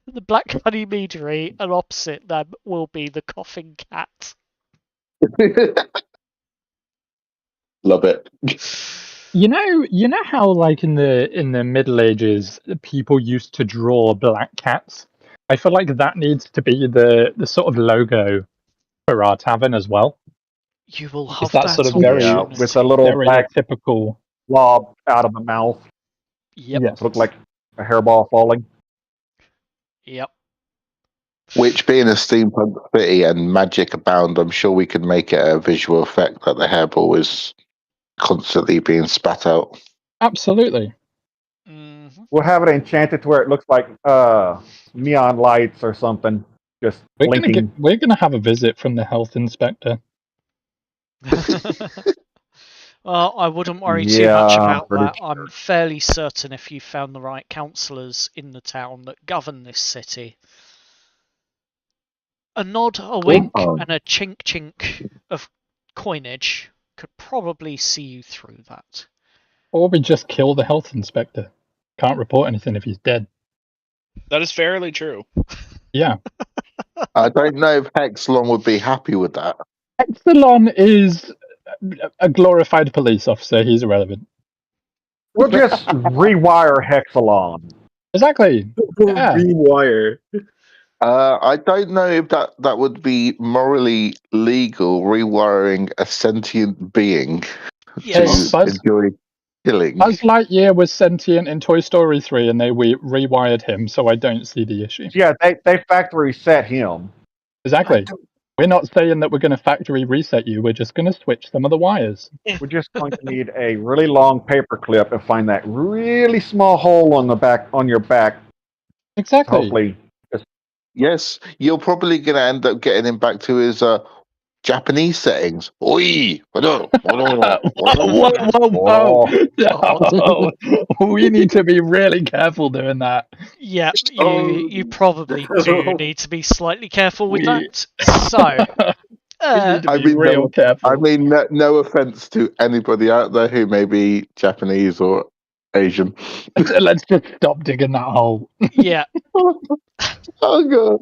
The Black Honey Meadery, and opposite them will be the Coughing Cat. Love it. You know how like in the Middle Ages people used to draw black cats? I feel like that needs to be the sort of logo for our tavern as well. You will Is have that that sort of very with a little very black typical blob out of the mouth? Yep. Yes. Look like a hairball falling. Yep. Which, being a steampunk city and magic abound, I'm sure we could make it a visual effect that the hairball is constantly being spat out. Absolutely. Mm-hmm. We'll have it enchanted to where it looks like neon lights or something, just blinking. We're gonna have a visit from the health inspector. Well, I wouldn't worry too Yeah, much about pretty that. I'm fairly certain if you found the right councillors in the town that govern this city, a nod, a wink, and a chink chink of coinage could probably see you through that. Or we just kill the health inspector. Can't report anything if he's dead. That is fairly true. Yeah. I don't know if Hexalon would be happy with that. Exelon is a glorified police officer. He's irrelevant. We'll just rewire Hexalon. Exactly. Yeah. Rewire. I don't know if that would be morally legal, rewiring a sentient being Yes. to enjoy killing. Buzz Lightyear was sentient in Toy Story 3 and they rewired him, so I don't see the issue. Yeah, they factory set him. Exactly. We're not saying that we're going to factory reset you, we're just going to switch some of the wires. We're just going to need a really long paper clip and find that really small hole on your back. Exactly. Hopefully. Yes, you're probably going to end up getting him back to his Japanese settings. Oi! Whoa. We need to be really careful doing that. Yeah, you probably do need to be slightly careful with that. So, we need to be real careful. I mean, no offense to anybody out there who may be Japanese or Asian. Let's just stop digging that hole. Yeah. Oh god.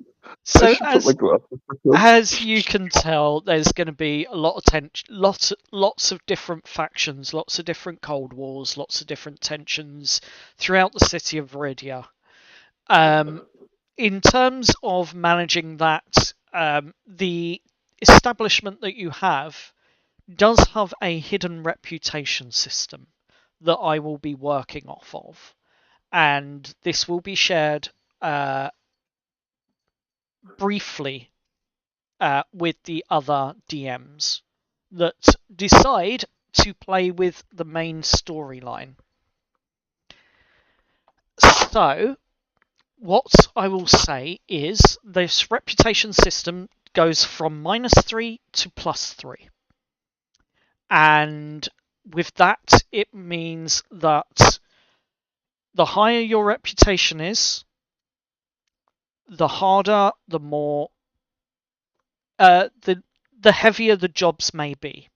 So should put my glasses back on. as you can tell, there's going to be a lot of tension, lots of different factions, lots of different Cold Wars, lots of different tensions throughout the city of Veridia. In terms of managing that, the establishment that you have does have a hidden reputation system that I will be working off of, and this will be shared briefly with the other DMs that decide to play with the main storyline. So, what I will say is this reputation system goes from -3 to +3. And with that, it means that the higher your reputation is, the harder, the more, the heavier the jobs may be.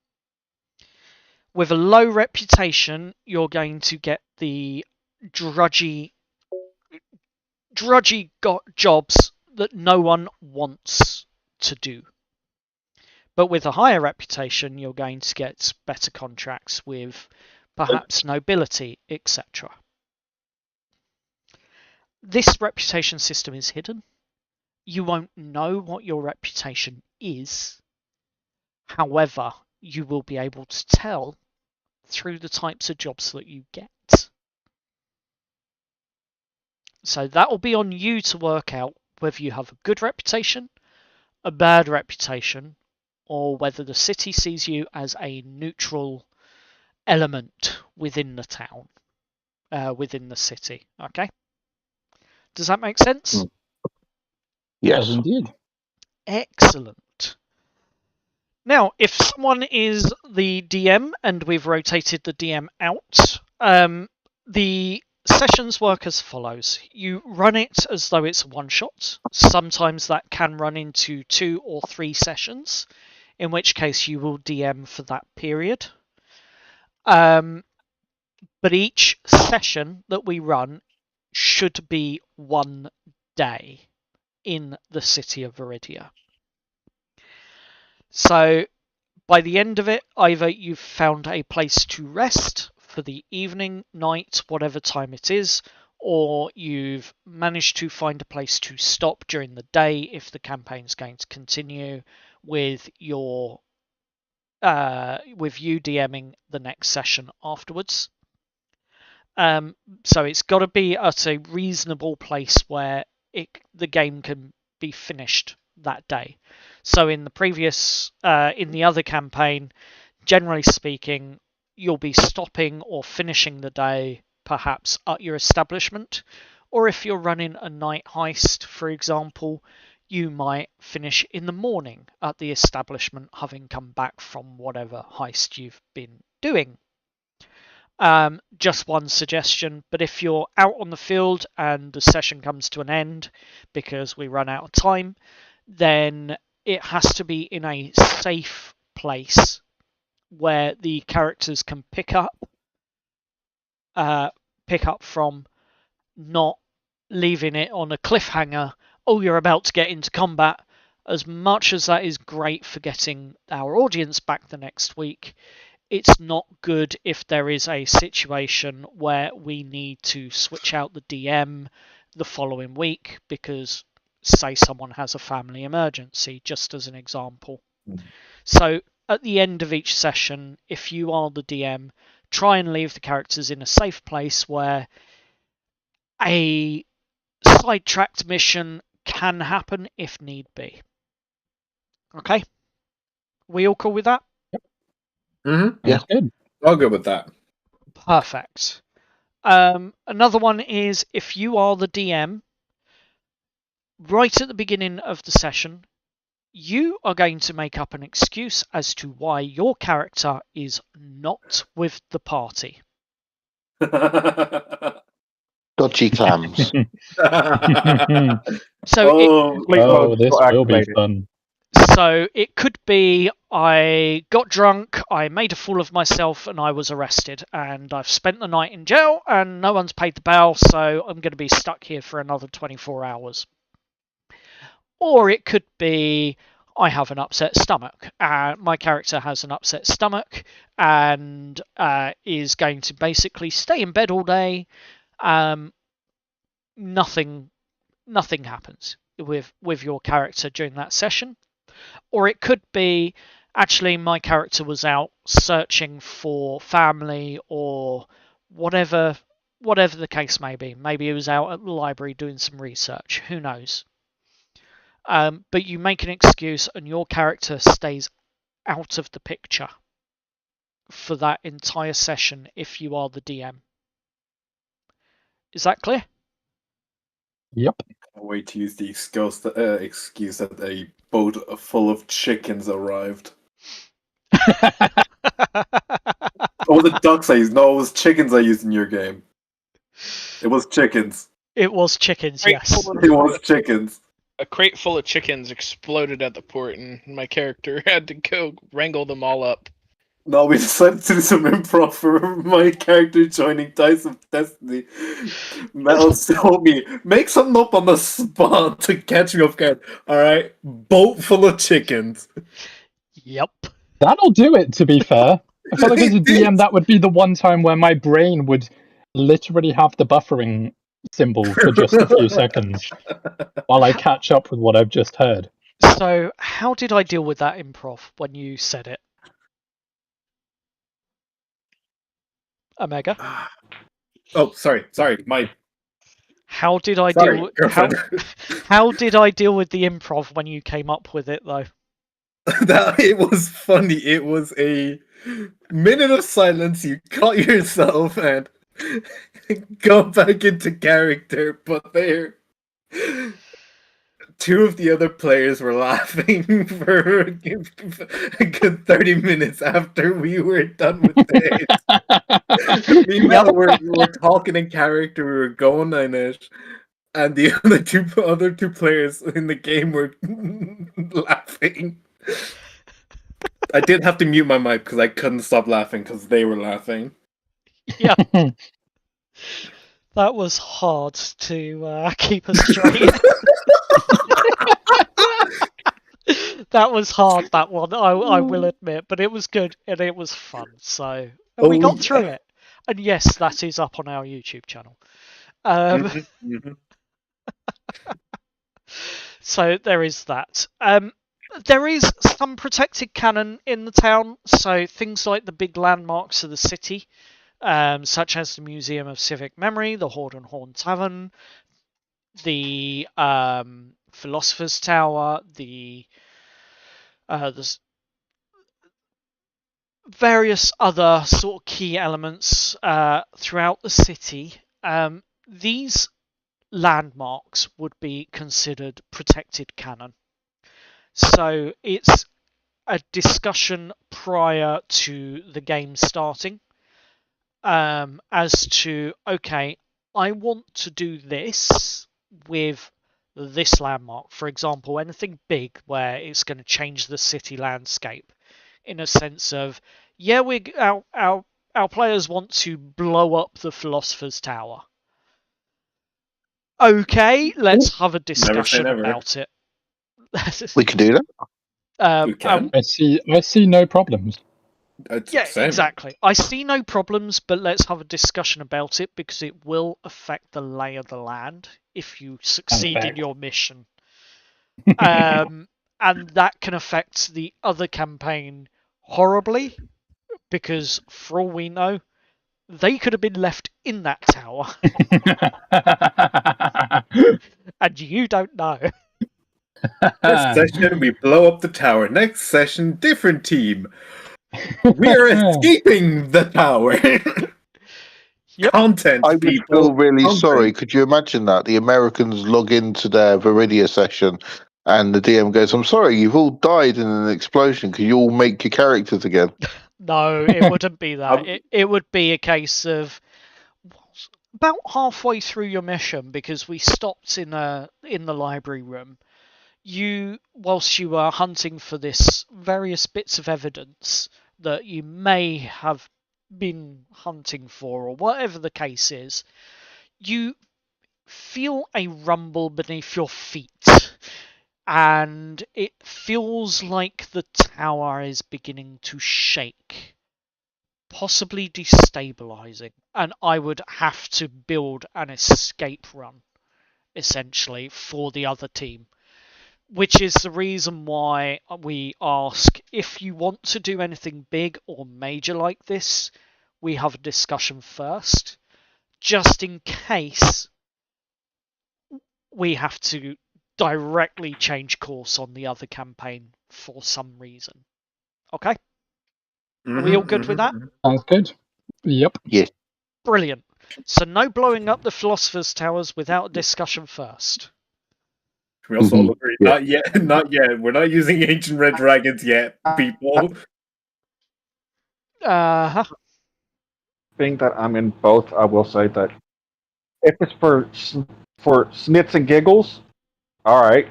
With a low reputation, you're going to get the drudgy jobs that no one wants to do. But with a higher reputation, you're going to get better contracts with perhaps nobility, etc. This reputation system is hidden. You won't know what your reputation is. However, you will be able to tell through the types of jobs that you get. So that will be on you to work out whether you have a good reputation, a bad reputation, or whether the city sees you as a neutral element within the town, within the city. Okay? Does that make sense? Yes. Does indeed. Excellent. Now, if someone is the DM and we've rotated the DM out, the sessions work as follows. You run it as though it's a one-shot. Sometimes that can run into 2 or 3 sessions, in which case you will DM for that period. But each session that we run should be 1 day in the city of Veridia. So by the end of it, either you've found a place to rest for the evening, night, whatever time it is, or you've managed to find a place to stop during the day if the campaign's going to continue with your with you DMing the next session afterwards. So it's got to be at a reasonable place where the game can be finished that day. So in the previous, in the other campaign, generally speaking, you'll be stopping or finishing the day perhaps at your establishment, or if you're running a night heist, for example, you might finish in the morning at the establishment, having come back from whatever heist you've been doing. Just one suggestion, but if you're out on the field and the session comes to an end because we run out of time, then it has to be in a safe place where the characters can pick up from, not leaving it on a cliffhanger. Oh, you're about to get into combat. As much as that is great for getting our audience back the next week, it's not good if there is a situation where we need to switch out the DM the following week because, say, someone has a family emergency, just as an example. So at the end of each session, if you are the DM, try and leave the characters in a safe place where a sidetracked mission can happen if need be. Okay? We all cool with that? Mm-hmm. Yeah. Good. I'll go with that. Perfect. Another one is if you are the DM, right at the beginning of the session, you are going to make up an excuse as to why your character is not with the party. Dodgy clams. So oh, Sleep Oh, mode this still will be activated. fun. So it could be I got drunk, I made a fool of myself, and I was arrested, and I've spent the night in jail, and no one's paid the bail, so I'm going to be stuck here for another 24 hours. Or it could be I have an upset stomach. My character has an upset stomach and is going to basically stay in bed all day. Nothing happens with your character during that session. Or it could be actually my character was out searching for family or whatever the case may be. Maybe he was out at the library doing some research. Who knows? But you make an excuse and your character stays out of the picture for that entire session if you are the DM. Is that clear? Yep. Can't wait to use the excuse that a boat full of chickens arrived. Oh, was it ducks I used? No, it was chickens I used in your game. It was chickens. It was chickens, yes. It was chickens. A crate full of chickens exploded at the port, and my character had to go wrangle them all up. No, we decided to do some improv for my character joining Dice of Destiny. Mel told me, make something up on the spot to catch me off guard. Alright, boat full of chickens. Yep. That'll do it, to be fair. I feel like as a DM, that would be the one time where my brain would literally have the buffering symbol for just a few seconds while I catch up with what I've just heard. So, how did I deal with that improv when you said it? Omega? Oh, sorry, my How did I sorry, deal with girlfriend. how did I deal with the improv when you came up with it though? That it was funny. It was a minute of silence. You caught yourself and go back into character, but there, two of the other players were laughing for a good 30 minutes after we were done with it. Meanwhile, we're talking in character. We were going on it. And the other two players in the game were laughing. I did have to mute my mic because I couldn't stop laughing because they were laughing. Yeah. That was hard to keep us straight. That was hard, that one, I will admit, but it was good and it was fun, so and we got through it. And yes, that is up on our YouTube channel. So there is that. There is some protected canon in the town, so things like the big landmarks of the city, such as the Museum of Civic Memory, the Horde and Horn Tavern, the Philosopher's Tower, the various other sort of key elements throughout the city. These landmarks would be considered protected canon. So it's a discussion prior to the game starting as to, okay, I want to do this with this landmark. For example, anything big where it's going to change the city landscape in a sense of, yeah, our players want to blow up the Philosopher's Tower. Okay, let's have a discussion about it. We can do that. We can. I see no problems. Yeah, Same. exactly. I see no problems, but let's have a discussion about it because it will affect the lay of the land if you succeed in your mission. And that can affect the other campaign horribly because, for all we know, they could have been left in that tower and you don't know. This session, we blow up the tower. Next session, different team. We are escaping the tower. Yep. Content, I would people. feel really Content. sorry. Could you imagine that? The Americans log into their Veridia session and the DM goes, I'm sorry, you've all died in an explosion. Could you all make your characters again? No, it wouldn't be that. It would be a case of about halfway through your mission, because we stopped in the library room. Whilst you were hunting for this various bits of evidence that you may have been hunting for, or whatever the case is, you feel a rumble beneath your feet, and it feels like the tower is beginning to shake, possibly destabilizing, and I would have to build an escape run, essentially, for the other team. Which is the reason why we ask, if you want to do anything big or major like this, we have a discussion first, just in case we have to directly change course on the other campaign for some reason. Okay? Are we all good with that? Sounds good. Yep. Yes. Brilliant. So no blowing up the Philosopher's Towers without a discussion first. We also all Mhm. agree. Yeah. Not yet. Not yet. We're not using ancient red dragons yet, people. Uh-huh. Being that I'm in both, I will say that if it's for snits and giggles, all right,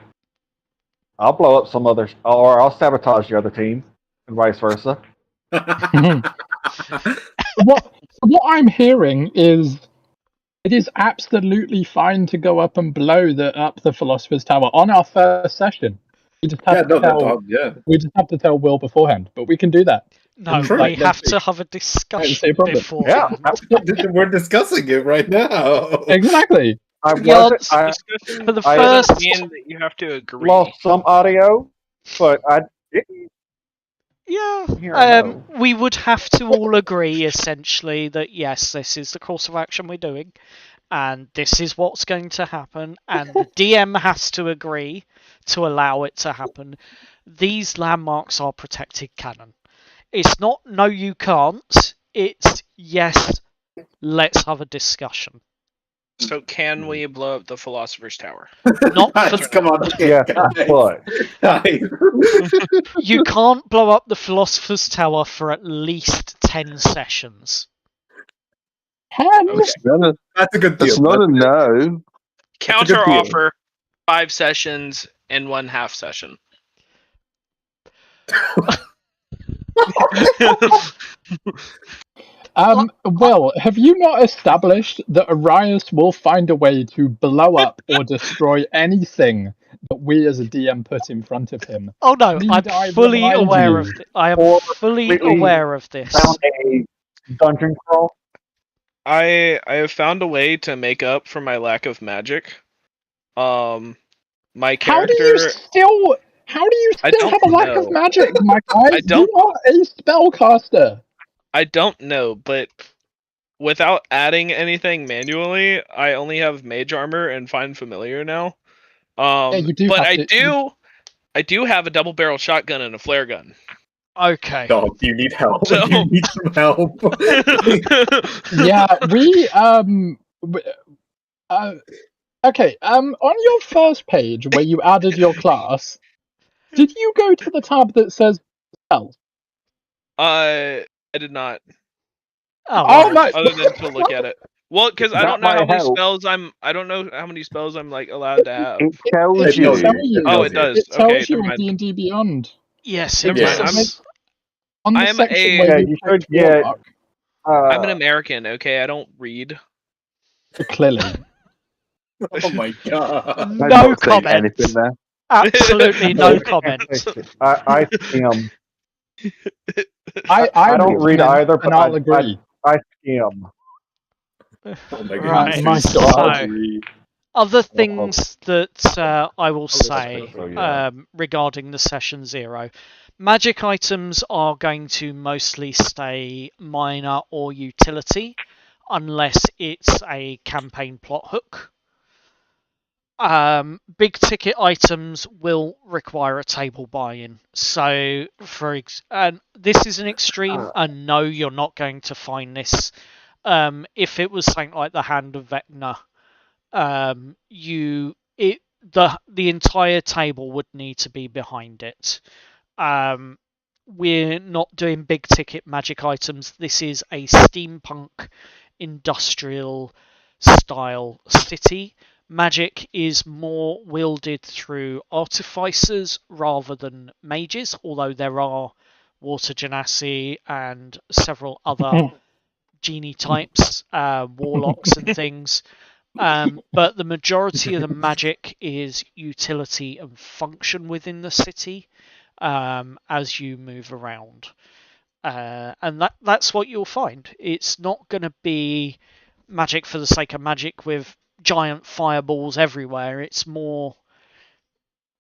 I'll blow up some others, or I'll sabotage the other team, and vice versa. What I'm hearing is it is absolutely fine to go up and blow up the Philosopher's Tower on our first session. We just have we just have to tell Will beforehand, but we can do that. No, Sure. we have to have a discussion problem. beforehand. We're discussing it right now. Exactly. I Discussion for the I- first doesn't mean that you have to agree. lost some audio, but I didn't hear no. we would have to all agree essentially that yes, this is the course of action we're doing, and this is what's going to happen, and the DM has to agree to allow it to happen. These landmarks are protected canon. It's not no, you can't. It's yes, let's have a discussion. So can we blow up the Philosopher's Tower? Not for Come on. Yeah, but you can't blow up the Philosopher's Tower for at least 10 sessions. Okay. That's a good deal. That's not a no. Counter deal. offer 5 sessions and 1 half session. Well, have you not established that Arias will find a way to blow up or destroy anything that we as a DM put in front of him? Oh no, Need I I'm fully remind aware you? of this. I am Or fully completely aware of this. found a dungeon crawl. I have found a way to make up for my lack of magic. My How character. do you still I have don't a lack know. of magic, my guy? I don't- You are a spellcaster. I don't know, but without adding anything manually, I only have mage armor and find familiar now. You do But have I do have a double barrel shotgun and a flare gun. Okay. Dog, you need help. So- You need some help. Yeah, okay, on your first page where you added your class, did you go to the tab that says spells? I did not. Oh my! Other than to look at it. Well, because I That don't know how might many help. spells I don't know how many spells I'm like allowed to have. It tells It you. will tell you. Oh, it does. It tells Okay, you never in mind. D&D Beyond. Yes, Never it mind, does. On the I'm section a- where Yeah, you you clicked should get- Warlock, I'm an American, okay? I don't read. clearly. Oh my god. I'm No not saying comment. anything there. Absolutely no comment. I skim. I don't would read comment, either, and but I'll agree. I skim. Oh my Right, my goodness. God. so other things that I will say so, yeah. regarding the session 0. Magic items are going to mostly stay minor or utility, unless it's a campaign plot hook. Big ticket items will require a table buy-in. So, and this is an extreme, and no, you're not going to find this. If it was something like the Hand of Vecna, the entire table would need to be behind it. We're not doing big ticket magic items. This is a steampunk industrial style city. Magic is more wielded through artificers rather than mages, although there are water genasi and several other genie types, warlocks and things. But the majority of the magic is utility and function within the city as you move around. And that's what you'll find. It's not going to be magic for the sake of magic with giant fireballs everywhere. It's more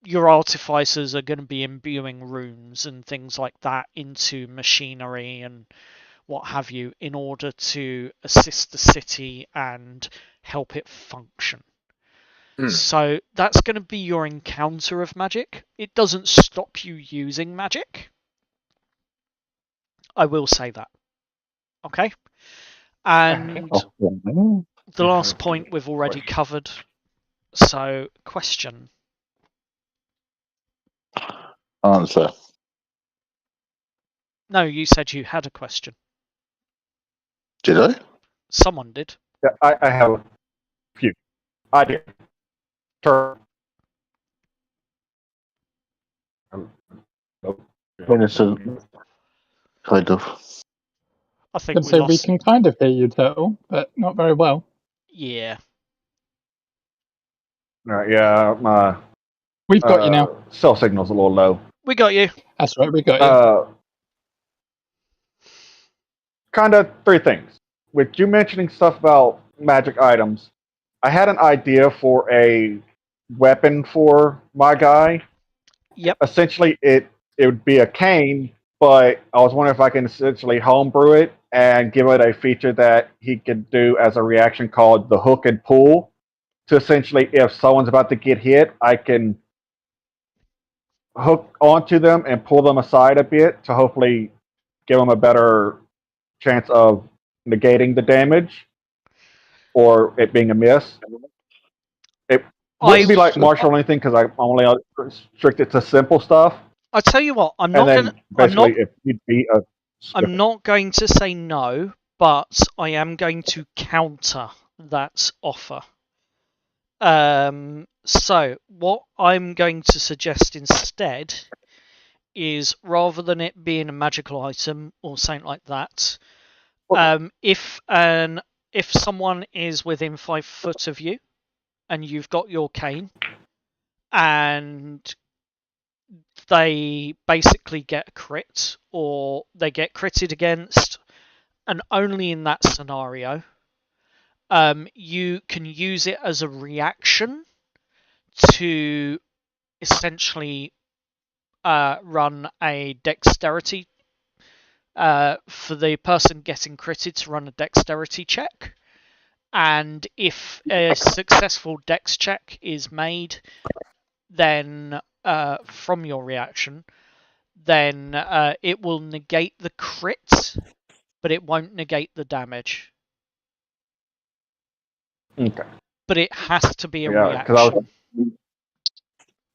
your artificers are going to be imbuing runes and things like that into machinery and what have you in order to assist the city and help it function. So that's going to be your encounter of magic. It doesn't stop you using magic. I will say that. Okay? And the last point we've already covered. So, question. Answer. No, you said you had a question. Did I? Someone did. Yeah, I have a few. I did. Turn. Innocent. Kind of. I I think can we say we lost. can kind of hear you, Turtle, but not very well. Yeah. Yeah, my We've got you now. cell signal's a little low. We got you. That's right, we got you. Kind of three things. With you mentioning stuff about magic items, I had an idea for a weapon for my guy. Yep. Essentially, it would be a cane, but I was wondering if I can essentially homebrew it and give it a feature that he could do as a reaction called the hook and pull. To essentially, if someone's about to get hit, I can hook onto them and pull them aside a bit to hopefully give them a better chance of negating the damage or it being a miss. It wouldn't be like martial or anything because I'm only restricted to simple stuff. I tell you what, I'm And not then going. basically, if you'd be a I'm not going to say no, but I am going to counter that offer. So what I'm going to suggest instead is rather than it being a magical item or something like that, if someone is within 5 foot of you and you've got your cane and they basically get a crit or they get critted against, and only in that scenario you can use it as a reaction to essentially run a dexterity for the person getting critted to run a dexterity check. And if a successful dex check is made, then from your reaction, then it will negate the crit, but it won't negate the damage. Okay. But it has to be a Yeah, reaction.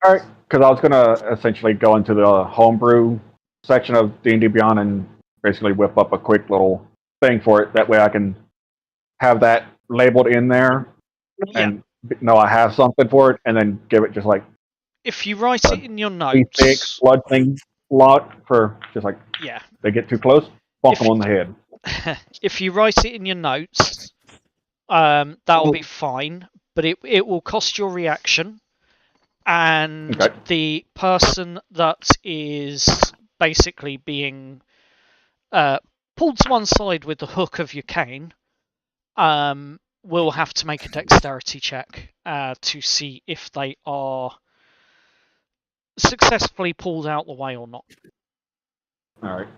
Alright, because I was gonna essentially go into the homebrew section of D&D Beyond and basically whip up a quick little thing for it. That way I can have that labeled in there and know I have something for it, and then give it just like If you write it in your thick notes, blood thing lock for just like yeah. they get too close, bonk If- them on the head. If you write it in your notes, that'll be fine, but it will cost your reaction, and Okay. the person that is basically being pulled to one side with the hook of your cane will have to make a dexterity check to see if they are successfully pulled out the way or not. Alright.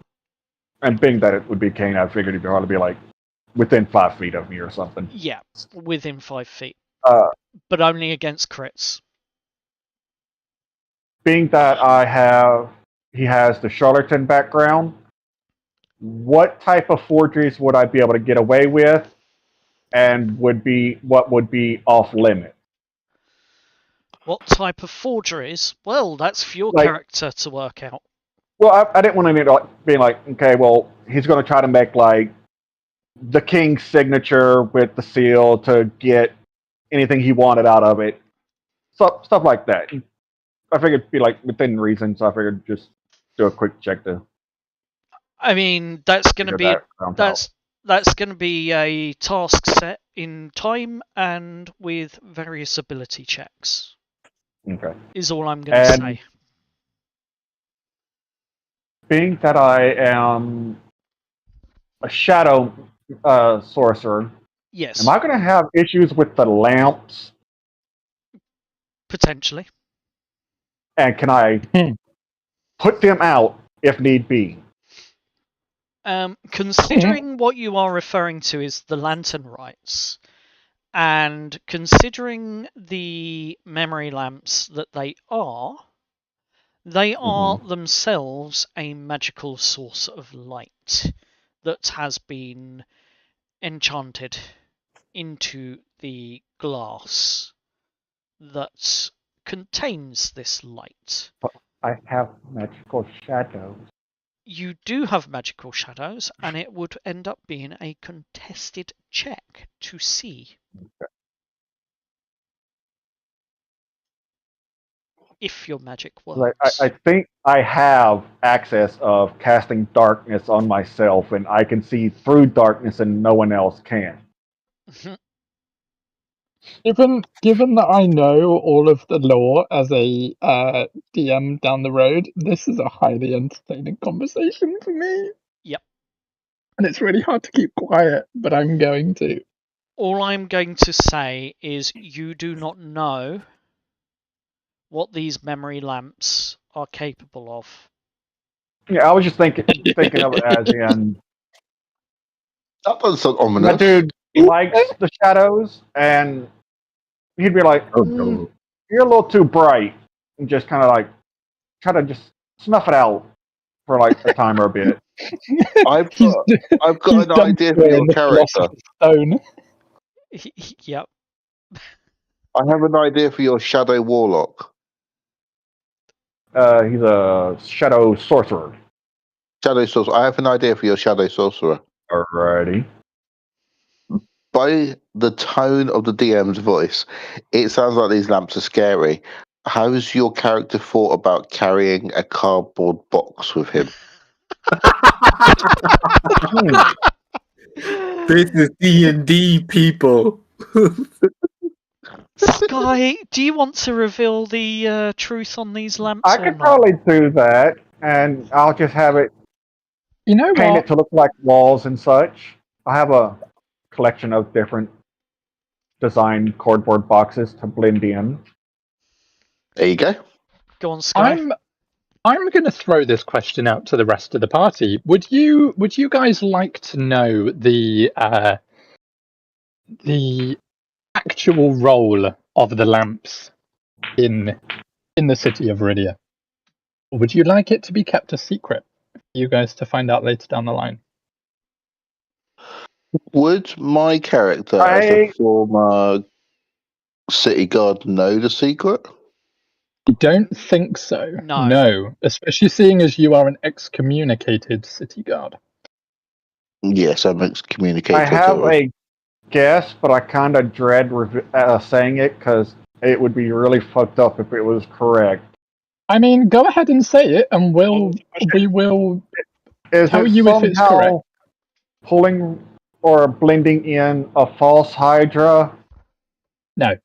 And being that it would be Kane, I figured it'd probably be like within 5 feet of me or something. Yeah, within 5 feet. Uh, but only against crits. Being that he has the charlatan background, what type of forgeries would I be able to get away with, and what would be off limit? What type of forgeries? Well, that's for your character to work out. Well, I didn't want to be like, okay, well, he's going to try to make like the king's signature with the seal to get anything he wanted out of it. Stuff like that. I figured it'd be like within reason, so I figured just do a quick check to. I mean, that's going to be That's going to be a task set in time and with various ability checks. Okay. Is all I'm going to And- say. Being that I am a shadow sorcerer, Yes, am I going to have issues with the lamps? potentially. And can I put them out if need be? Considering what you are referring to is the lantern rites, and considering the memory lamps that they are themselves a magical source of light that has been enchanted into the glass that contains this light. I have magical shadows. You do have magical shadows, and it would end up being a contested check to see if your magic works. I think I have access of casting darkness on myself, and I can see through darkness, and no one else can. Given that I know all of the lore as a DM down the road, this is a highly entertaining conversation for me. Yep. And it's really hard to keep quiet, but I'm going to. All I'm going to say is you do not know what these memory lamps are capable of. Yeah, I was just thinking of it as in That doesn't sound my ominous. dude likes the shadows, and he'd be like, "You're a little too bright," and just kind of like try to just snuff it out for like a time or a bit. I've He's got an idea for your character. Stone. Yep. I have an idea for your shadow warlock. He's a shadow sorcerer. Shadow sorcerer. I have an idea for your shadow sorcerer. Alrighty. By the tone of the DM's voice, it sounds like these lamps are scary. How's your character thought about carrying a cardboard box with him? This is D&D, people. Sky, do you want to reveal the truth on these lamps I or could not? probably do that, and I'll just have it You know paint what? it to look like walls and such. I have a collection of different design cardboard boxes to blend in. There you go. Go on, Sky. I'm going to throw this question out to the rest of the party. Would you guys like to know the actual role of the lamps in the city of Veridia? Or would you like it to be kept a secret for you guys to find out later down the line? Would my character, as a former city guard, know the secret? I don't think so. No. No, especially seeing as you are an excommunicated city guard. Yes, I'm excommunicated. I have a guess, but I kind of dread saying it because it would be really fucked up if it was correct. I mean, go ahead and say it, and we will tell you if it's correct. Pulling or blending in a false Hydra? No.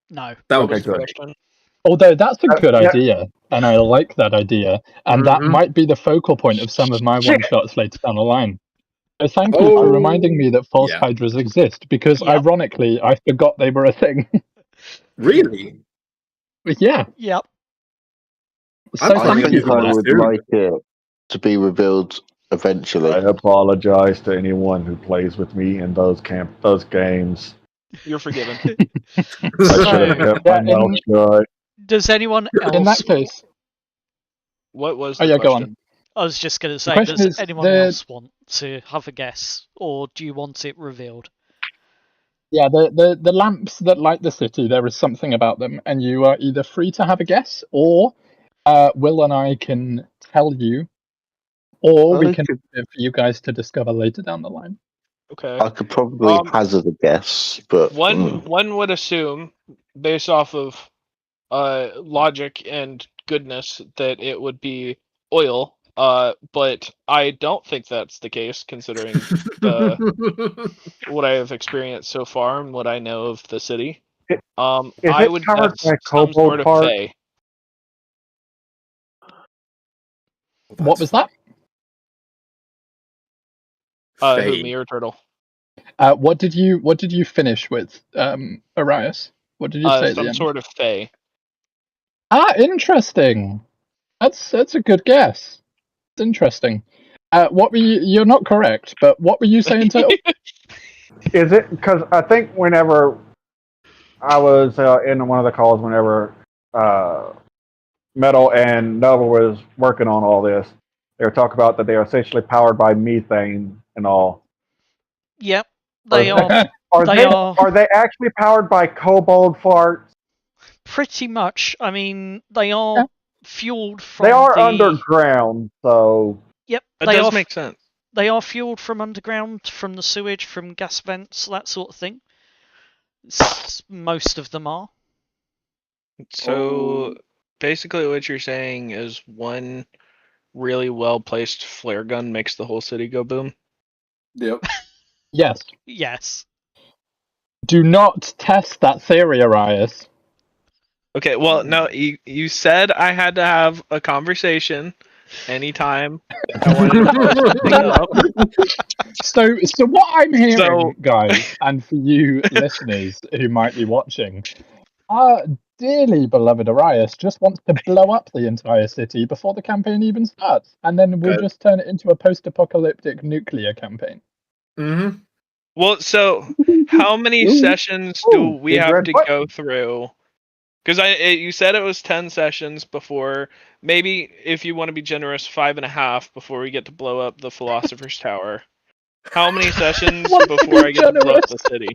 No. That Okay, was the good. question. Although that's a good yeah. idea, and I like that idea, and that might be the focal point of some of my one-shots later down the line. So thank you for reminding me that false hydras exist, because ironically, I forgot they were a thing. Really? Yeah. Yep. So I thank you think for I that. would like it to be revealed eventually. I apologize to anyone who plays with me in those games. You're forgiven. I should have kept my mouth shut. Does anyone else? In that case, What was oh the yeah, question? go on. I was just going to say, question does is, anyone else want to have a guess, or do you want it revealed? Yeah, the lamps that light the city, there is something about them, and you are either free to have a guess, or Will and I can tell you, or we can leave it for you guys to discover later down the line. Okay. I could probably hazard a guess, but one would assume, based off of logic and goodness, that it would be oil, But I don't think that's the case, considering what I have experienced so far and what I know of the city. Is I it would covered guess by some kobold sort of fart? fae. What was that? Who, me or Turtle? What did you finish with, Arias? What did you say at the Some end? sort of fae. Interesting. That's a good guess. It's interesting. What were you? You're not correct, but what were you saying, Turtle? Is it because I think whenever I was in one of the calls, whenever Metal and Nova was working on all this, they were talking about that they are essentially powered by methane and all. Yep, they Are are. Are They they are are they actually powered by kobold farts? pretty much. I mean, they are Yeah. fueled from They are the. underground, so Yep, That they does are. make sense. They are fueled from underground, from the sewage, from gas vents, that sort of thing. Most of them are. So basically, what you're saying is one really well placed flare gun makes the whole city go boom. Yep. Yes. Yes. Do not test that theory, Arias. Okay, well, no, you said I had to have a conversation anytime I wanted to put something up. So what I'm hearing, So- guys, and for you listeners who might be watching, our dearly beloved Arias just wants to blow up the entire city before the campaign even starts, and then we'll Good. just turn it into a post-apocalyptic nuclear campaign. Mm-hmm. Well, so how many sessions do we big have red to button. go through? Because you said it was 10 sessions before. Maybe if you want to be generous, 5.5 before we get to blow up the Philosopher's Tower. How many sessions Want to before be I get to blow up the generous? city?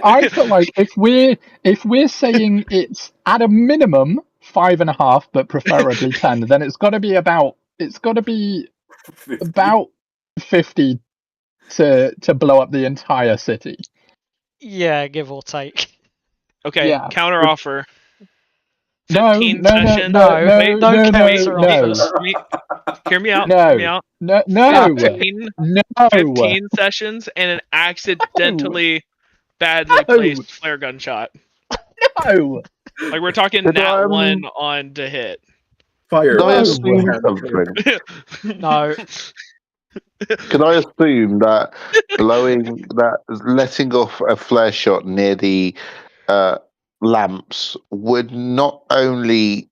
I feel like if we're saying it's at a minimum 5.5, but preferably 10, then it's got to be about 50 to blow up the entire city. Yeah, give or take. Okay, Yeah. counter offer. No, 15 no, no, sessions. no, No, no, Wait, no no, counter no, no, offers. Hear me out. No. Hear me out. no, no, 15, no, 15 sessions and an accidentally badly No. placed flare gun shot. no. Like we're talking Did nat I, 1 on to hit. Fire. Can I No. assume something? No. Can I assume that letting off a flare shot near the lamps would not only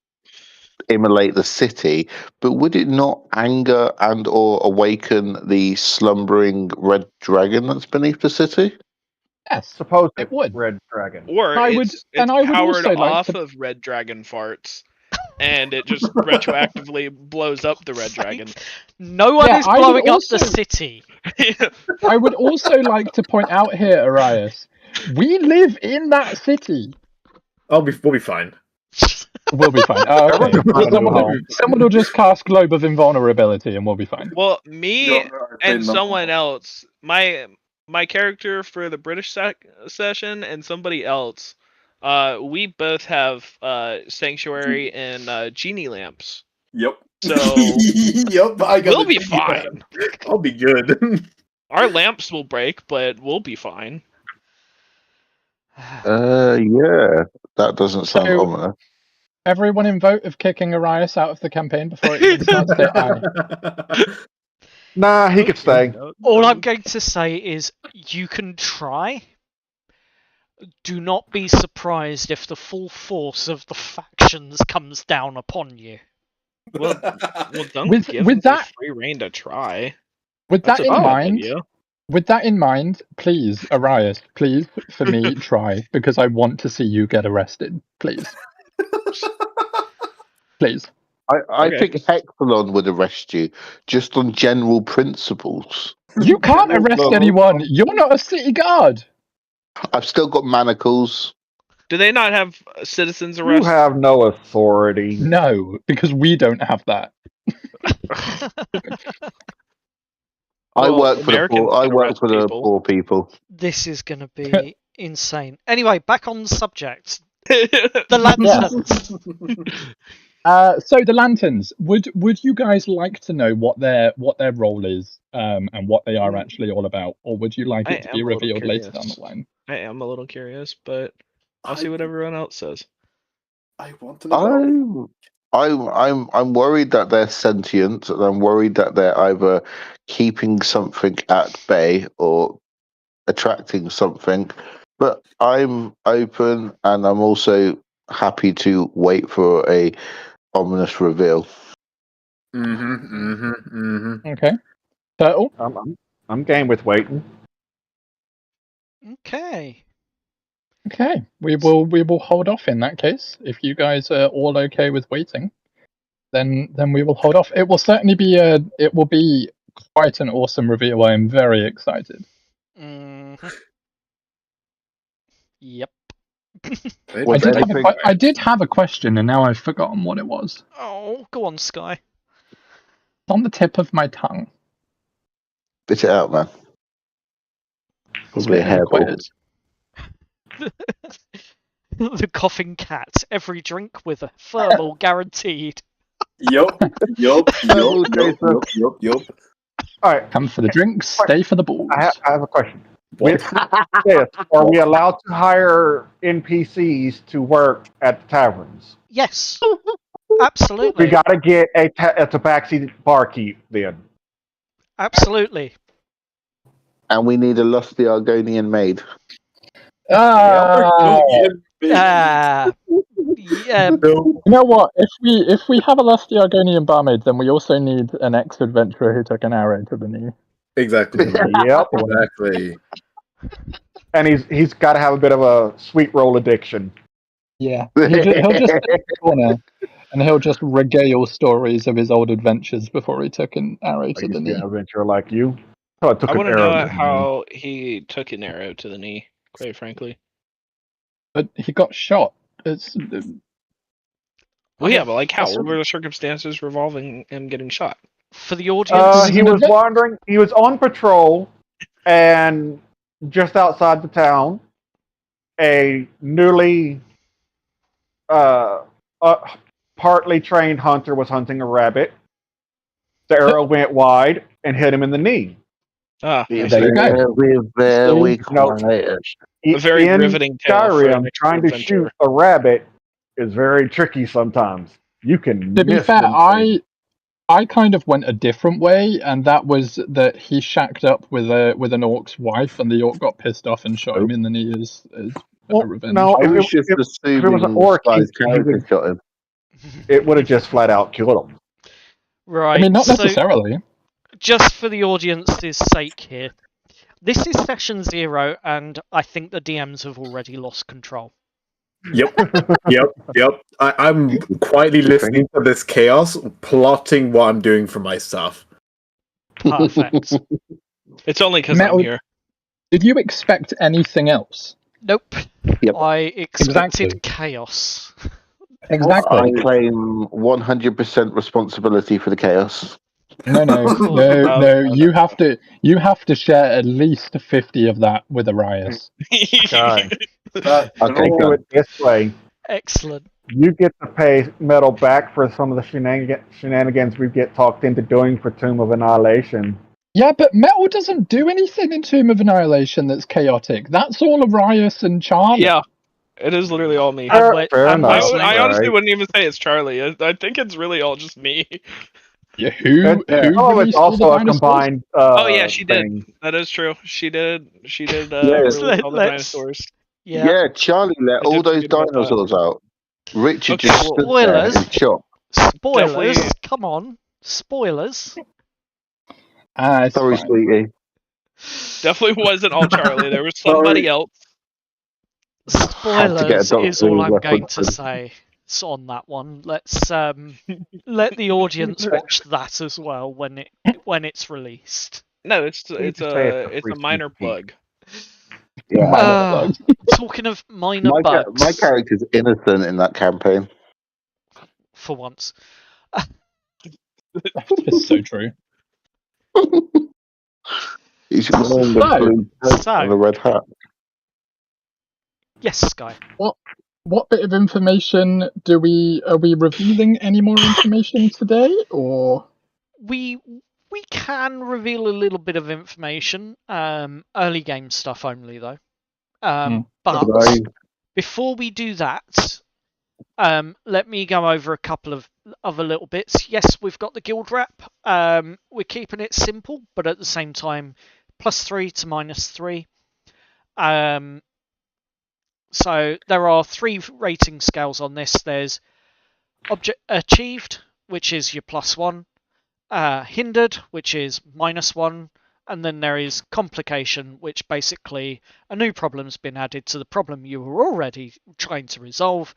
immolate the city, but would it not anger and or awaken the slumbering red dragon that's beneath the city? Yes, Supposed it would. red dragon. Or I would- it's and I would powered also like off to- of red dragon farts, and it just retroactively blows up the red dragon. No one Yeah, is I would blowing up also- the city. I would also like to point out here, Arias, we live in that city. We'll be fine. We'll be fine. Oh, okay. Everyone's fine. Someone will just cast Globe of Invulnerability and we'll be fine. Well, me Yeah, and no. someone else, my character for the British session and somebody else, we both have sanctuary and genie lamps. Yep. So yep. I got we'll the be fine. I'll be good. Our lamps will break, but we'll be fine. Yeah, that doesn't sound So- ominous. Everyone in vote of kicking Arias out of the campaign before it even starts. Say aye. Nah, he could stay. All I'm going to say is you can try. Do not be surprised if the full force of the factions comes down upon you. Well, don't With- give with them that- free reign to try. With That's that a in bad mind, idea. with that in mind, please, Arias, please, for me, try, because I want to see you get arrested. Please. Please. I Okay. think Hexalon would arrest you just on general principles. You can't arrest anyone. You're not a city guard. I've still got manacles. Do they not have citizens You arrest? have no authority. No, because we don't have that. I Well, work for the Americans poor. I can work arrest for the people. poor people. This is going to be insane. Anyway, back on the subject. The Yeah. lanterns. So the lanterns. Would you guys like to know what their role is, and what they are actually all about, or would you like I it to am be a little revealed later down curious. the line? I am a little curious, but I'll see what everyone else says. I want to know. I'm worried that they're sentient, and I'm worried that they're either keeping something at bay or attracting something. But I'm open, and I'm also happy to wait for a ominous reveal. Okay. Turtle. I'm game with waiting. Okay. Okay. We will hold off in that case. If you guys are all okay with waiting, then we will hold off. It will certainly be quite an awesome reveal. I am very excited. Mm-hmm. Yep. Was anything- I did have a question, and now I've forgotten what it was. Oh, go on, Sky. It's on the tip of my tongue. Spit it out, man. Probably a Spit is hairball. required. The coughing cat. Every drink with a thermal guaranteed. Yup. Yup, All right. Come for the drinks, stay for the balls. I have a question. With this, are we allowed to hire NPCs to work at the taverns? Yes. Absolutely. We got to get a tabaxi barkeep then. Absolutely. And we need a lusty Argonian maid. Yeah. You know what? If we have a lusty Argonian barmaid, then we also need an ex-adventurer who took an arrow to the knee. Exactly. Yep. Exactly. And he's got to have a bit of a sweet roll addiction. Yeah, he'll just sit in the corner and he'll just regale stories of his old adventures before he took an arrow I to used the to be knee. an adventurer like you. So I took I an want to arrow know to the knee. how he took an arrow to the knee, quite frankly. But he got shot. It's Well, yeah, but like how? That's- What were the circumstances revolving him getting shot? For the audience, He was wandering. He was on patrol, and just outside the town, a newly partly trained hunter was hunting a rabbit. The arrow went wide and hit him in the knee. Ah, Be I There see. you go. very No. quiet. A very In riveting tale for an Skyrim, trying to adventure. shoot a rabbit is very tricky sometimes. You can To be miss fair, them things. I kind of went a different way, and that was that he shacked up with an orc's wife, and the orc got pissed off and shot him in the knee as Well, revenge. no, I if was it, just if it was an assuming orc, Sky's he character would, shot him. it would have just flat out killed him. right. I mean, not so necessarily. just for the audience's sake here, this is session 0, and I think the DMs have already lost control. Yep. I'm quietly listening to this chaos, plotting what I'm doing for my stuff. Perfect. It's only because I'm Metal- here. Did you expect anything else? Nope. Yep. I expected Exactly. chaos. Exactly. I claim 100% responsibility for the chaos. No. You have to share at least 50 of that with Arias. Okay. Okay, I'll do go. it this way. Excellent. You get to pay Metal back for some of the shenanigans we get talked into doing for Tomb of Annihilation. Yeah, but Metal doesn't do anything in Tomb of Annihilation that's chaotic. That's all Arias and Charlie. Yeah, it is literally all me. Fair, wait, fair and enough. Wesley. I honestly Right. wouldn't even say it's Charlie. I think it's really all just me. Yeah, who Oh, it's released all the also a dinosaurs? combined. Oh yeah, she thing. did. That is true. She did. Yeah. Release all the Let's- dinosaurs. Yeah. Charlie let I all did those forget about that. dinosaurs out. Richard Okay, just well- stood there Spoilers. in shock. Spoilers. Definitely- Come on. Spoilers. It's Sorry, fine. sweetie. Definitely wasn't all Charlie. There was somebody else. Had to get a Spoilers Doctor is all Who I'm going reference to in. say. It's on that one. Let's let the audience watch that as well when it's released. No, it's You just say it's a a free minor sneak peek. plug. Yeah. Minor Talking of minor My bugs, character's innocent in that campaign. for once. It's so true. He's wearing the So- blue coat so- and the red hat. Yes, Sky. What bit of information are we revealing any more information today, or We can reveal a little bit of information. Early game stuff only though. But Right. before we do that, let me go over a couple of other little bits. Yes, we've got the guild rep. We're keeping it simple, but at the same time, +3 to -3. So there are 3 rating scales on this. There's object achieved, which is your +1, hindered, which is -1, and then there is complication, which basically a new problem's been added to the problem you were already trying to resolve,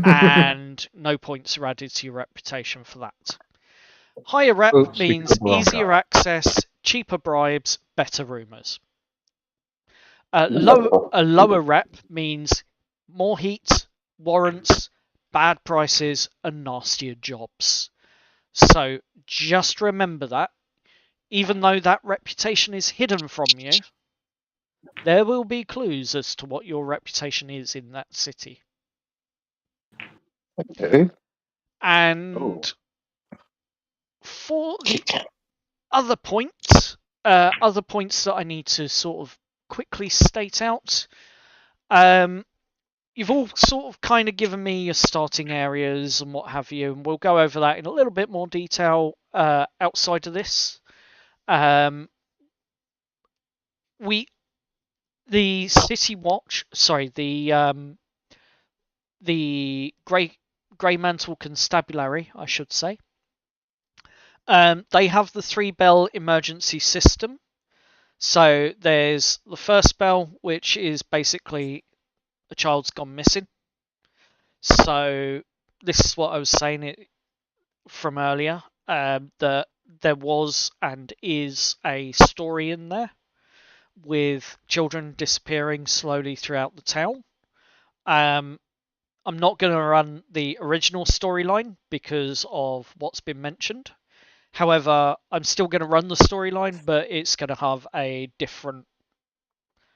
and no points are added to your reputation for that. Higher rep Oops, means speaking of wrong easier guy. access, cheaper bribes, better rumours. A Ooh. lower rep means more heat, warrants, bad prices, and nastier jobs. So just remember that, even though that reputation is hidden from you, there will be clues as to what your reputation is in that city. Okay. And Oh. for the other points that I need to sort of quickly state out, you've all sort of kind of given me your starting areas and what have you, and we'll go over that in a little bit more detail outside of this. The City Watch, sorry, the Grey Mantle Constabulary, I should say. They have the 3-bell emergency system. So there's the first bell, which is basically a child's gone missing. So this is what I was saying from earlier, that there was and is a story in there with children disappearing slowly throughout the town. I'm not going to run the original storyline because of what's been mentioned. However, I'm still going to run the storyline, but it's going to have a different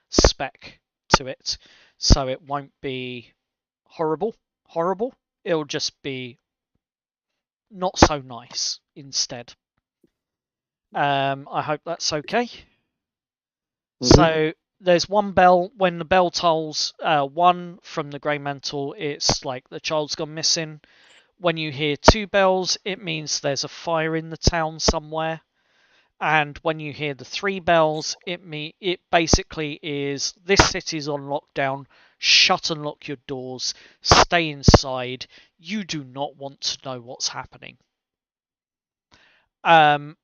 spec to it. So it won't be horrible. It'll just be not so nice instead. I hope that's okay. So there's one bell. When the bell tolls 1 from the Grey Mantle, it's like the child's gone missing. When you hear 2 bells, it means there's a fire in the town somewhere. And when you hear the 3 bells, it basically is this city's on lockdown. Shut and lock your doors. Stay inside. You do not want to know what's happening. But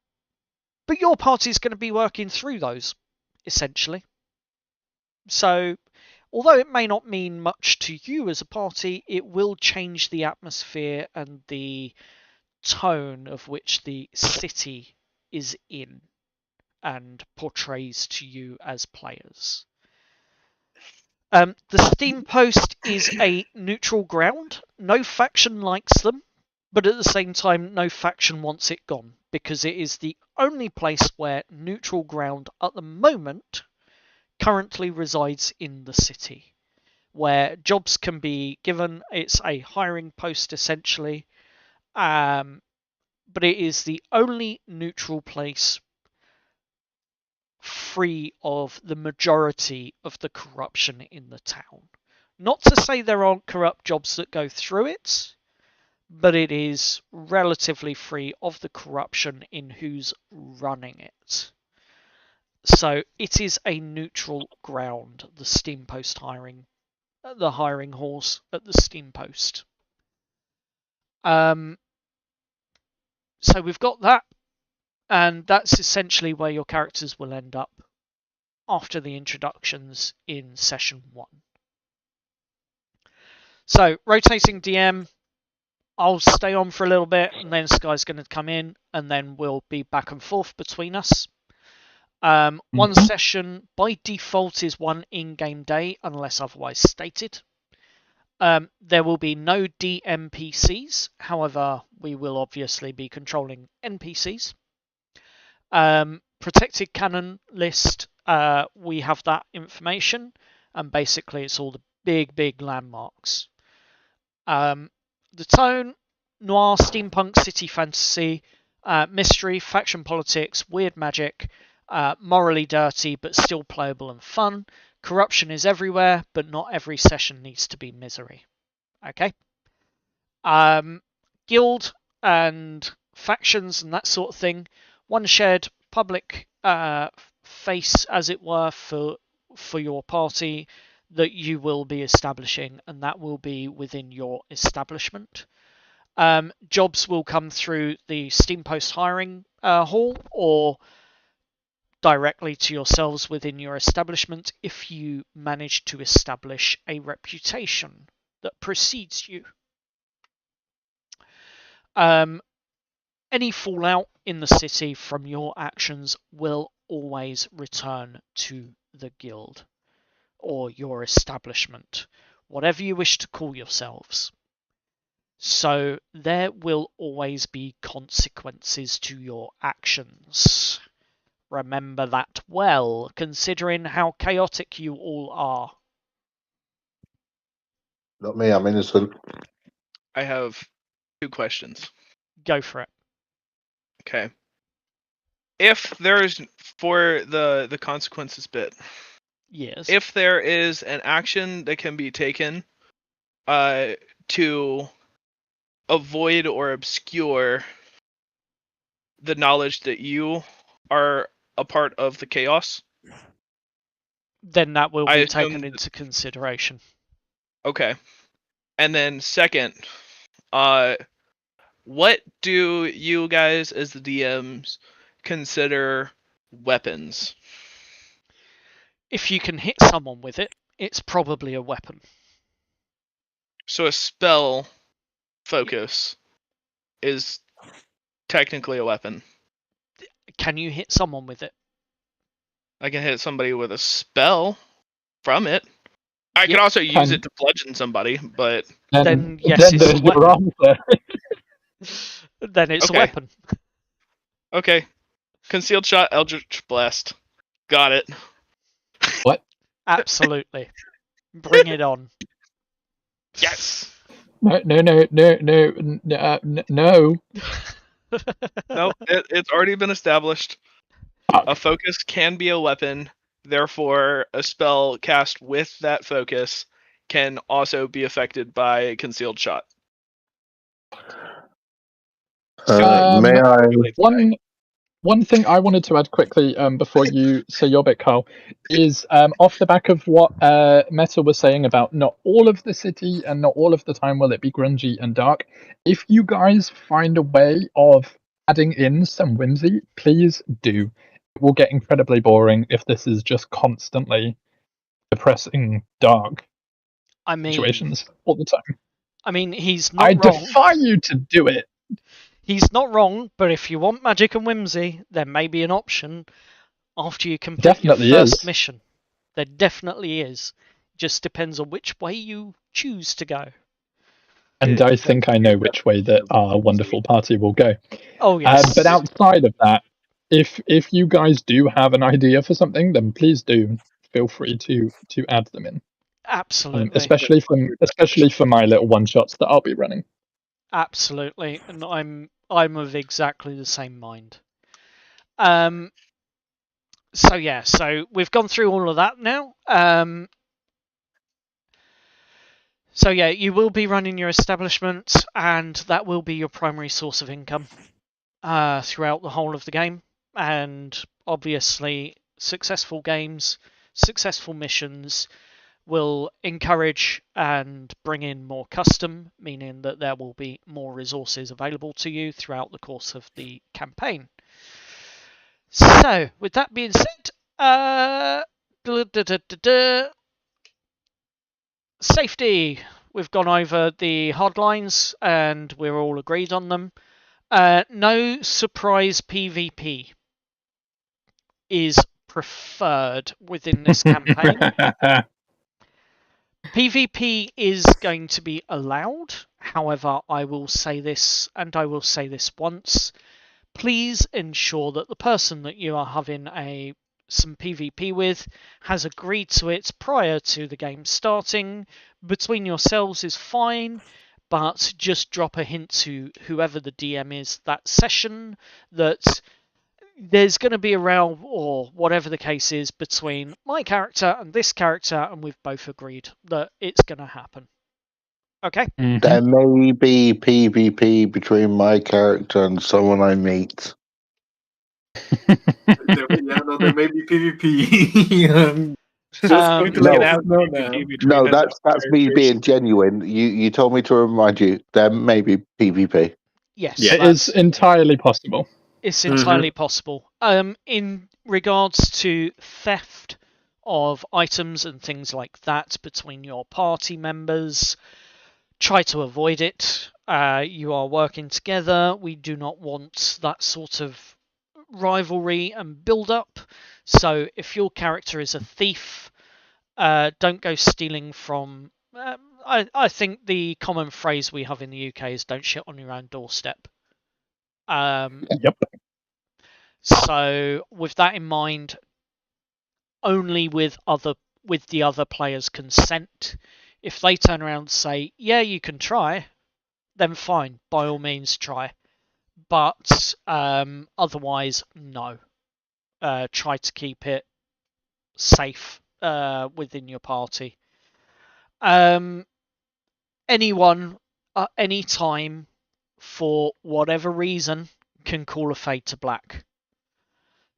your party's going to be working through those, essentially. So, although it may not mean much to you as a party, it will change the atmosphere and the tone of which the city is in and portrays to you as players. The Steam Post is a neutral ground. No faction likes them, but at the same time, no faction wants it gone, because it is the only place where neutral ground at the moment currently resides in the city, where jobs can be given. It's a hiring post essentially, but it is the only neutral place free of the majority of the corruption in the town. Not to say there aren't corrupt jobs that go through it, but it is relatively free of the corruption in who's running it. So it is a neutral ground, the Steam Post hiring, the hiring halls at the Steam Post. So we've got that, and that's essentially where your characters will end up after the introductions in session 1. So rotating DM, I'll stay on for a little bit, and then Sky's going to come in, and then we'll be back and forth between us. One session by default is 1 in-game day, unless otherwise stated. There will be no DMPCs, however, we will obviously be controlling NPCs. Protected cannon list, we have that information, and basically it's all the big landmarks. The tone: noir, steampunk, city fantasy, mystery, faction politics, weird magic, morally dirty but still playable and fun. Corruption is everywhere, but not every session needs to be misery. Okay. Guild and factions and that sort of thing. One shared public face, as it were, for your party that you will be establishing, and that will be within your establishment. Jobs will come through the Steam Post hiring hall or directly to yourselves within your establishment if you manage to establish a reputation that precedes you. Any fallout in the city from your actions will always return to the guild or your establishment, whatever you wish to call yourselves. So there will always be consequences to your actions. Remember that well, considering how chaotic you all are. Not me, I'm innocent. I have 2 questions. Go for it. Okay. If there's, for the consequences bit, Yes. if there is an action that can be taken to avoid or obscure the knowledge that you are a part of the chaos, then that will I be assume taken into consideration. Okay. And then second, what do you guys as the DMs consider weapons? If you can hit someone with it, it's probably a weapon. So a spell focus is technically a weapon. Can you hit someone with it? I can hit somebody with a spell from it. I can Yep. also use it to bludgeon somebody, but Then yes, it's a there's your weapon. answer. Then it's a Okay. weapon. okay. Concealed shot, Eldritch Blast. Got it. What? Absolutely. Bring it on. Yes. No. No, it's already been established. Fuck. A focus can be a weapon, therefore a spell cast with that focus can also be affected by a concealed shot. May I? One thing I wanted to add quickly before you say your bit, Carl, is off the back of what Meta was saying about not all of the city and not all of the time will it be grungy and dark. If you guys find a way of adding in some whimsy, please do. It will get incredibly boring if this is just constantly depressing, dark situations all the time. I mean, he's not I wrong. defy you to do it. He's not wrong, but if you want magic and whimsy, there may be an option after you complete Definitely your first is. mission. There definitely is. Just depends on which way you choose to go. And I think I know which way that our wonderful party will go. Oh yes. But outside of that, if you guys do have an idea for something, then please do feel free to add them in. Absolutely. Especially for my little one shots that I'll be running. Absolutely, and I'm of exactly the same mind. So yeah, so we've gone through all of that now. So yeah, you will be running your establishment, and that will be your primary source of income throughout the whole of the game. And obviously, successful games, successful missions will encourage and bring in more custom, meaning that there will be more resources available to you throughout the course of the campaign. So, with that being said, safety. We've gone over the hard lines and we're all agreed on them. No surprise PvP is preferred within this campaign. PvP is going to be allowed. However, I will say this, and I will say this once. Please ensure that the person that you are having some PvP with has agreed to it prior to the game starting. Between yourselves is fine, but just drop a hint to whoever the DM is that session that there's going to be a row, or whatever the case is, between my character and this character, and we've both agreed that it's going to happen. Okay? There may be PvP between my character and someone I meet. There may be PvP. Just going to no, get out no, PvP between No, us that's me characters. being genuine. You told me to remind you there may be PvP. Yes. Yeah. It is entirely possible. It's entirely possible. In regards to theft of items and things like that between your party members, try to avoid it. You are working together. We do not want that sort of rivalry and build-up. So if your character is a thief, don't go stealing from... I think the common phrase we have in the UK is don't shit on your own doorstep. Yep. So with that in mind, only with the other player's consent. If they turn around and say, yeah, you can try, then fine, by all means try. But otherwise, no. Try to keep it safe within your party. Anyone at any time, for whatever reason, can call a fade to black.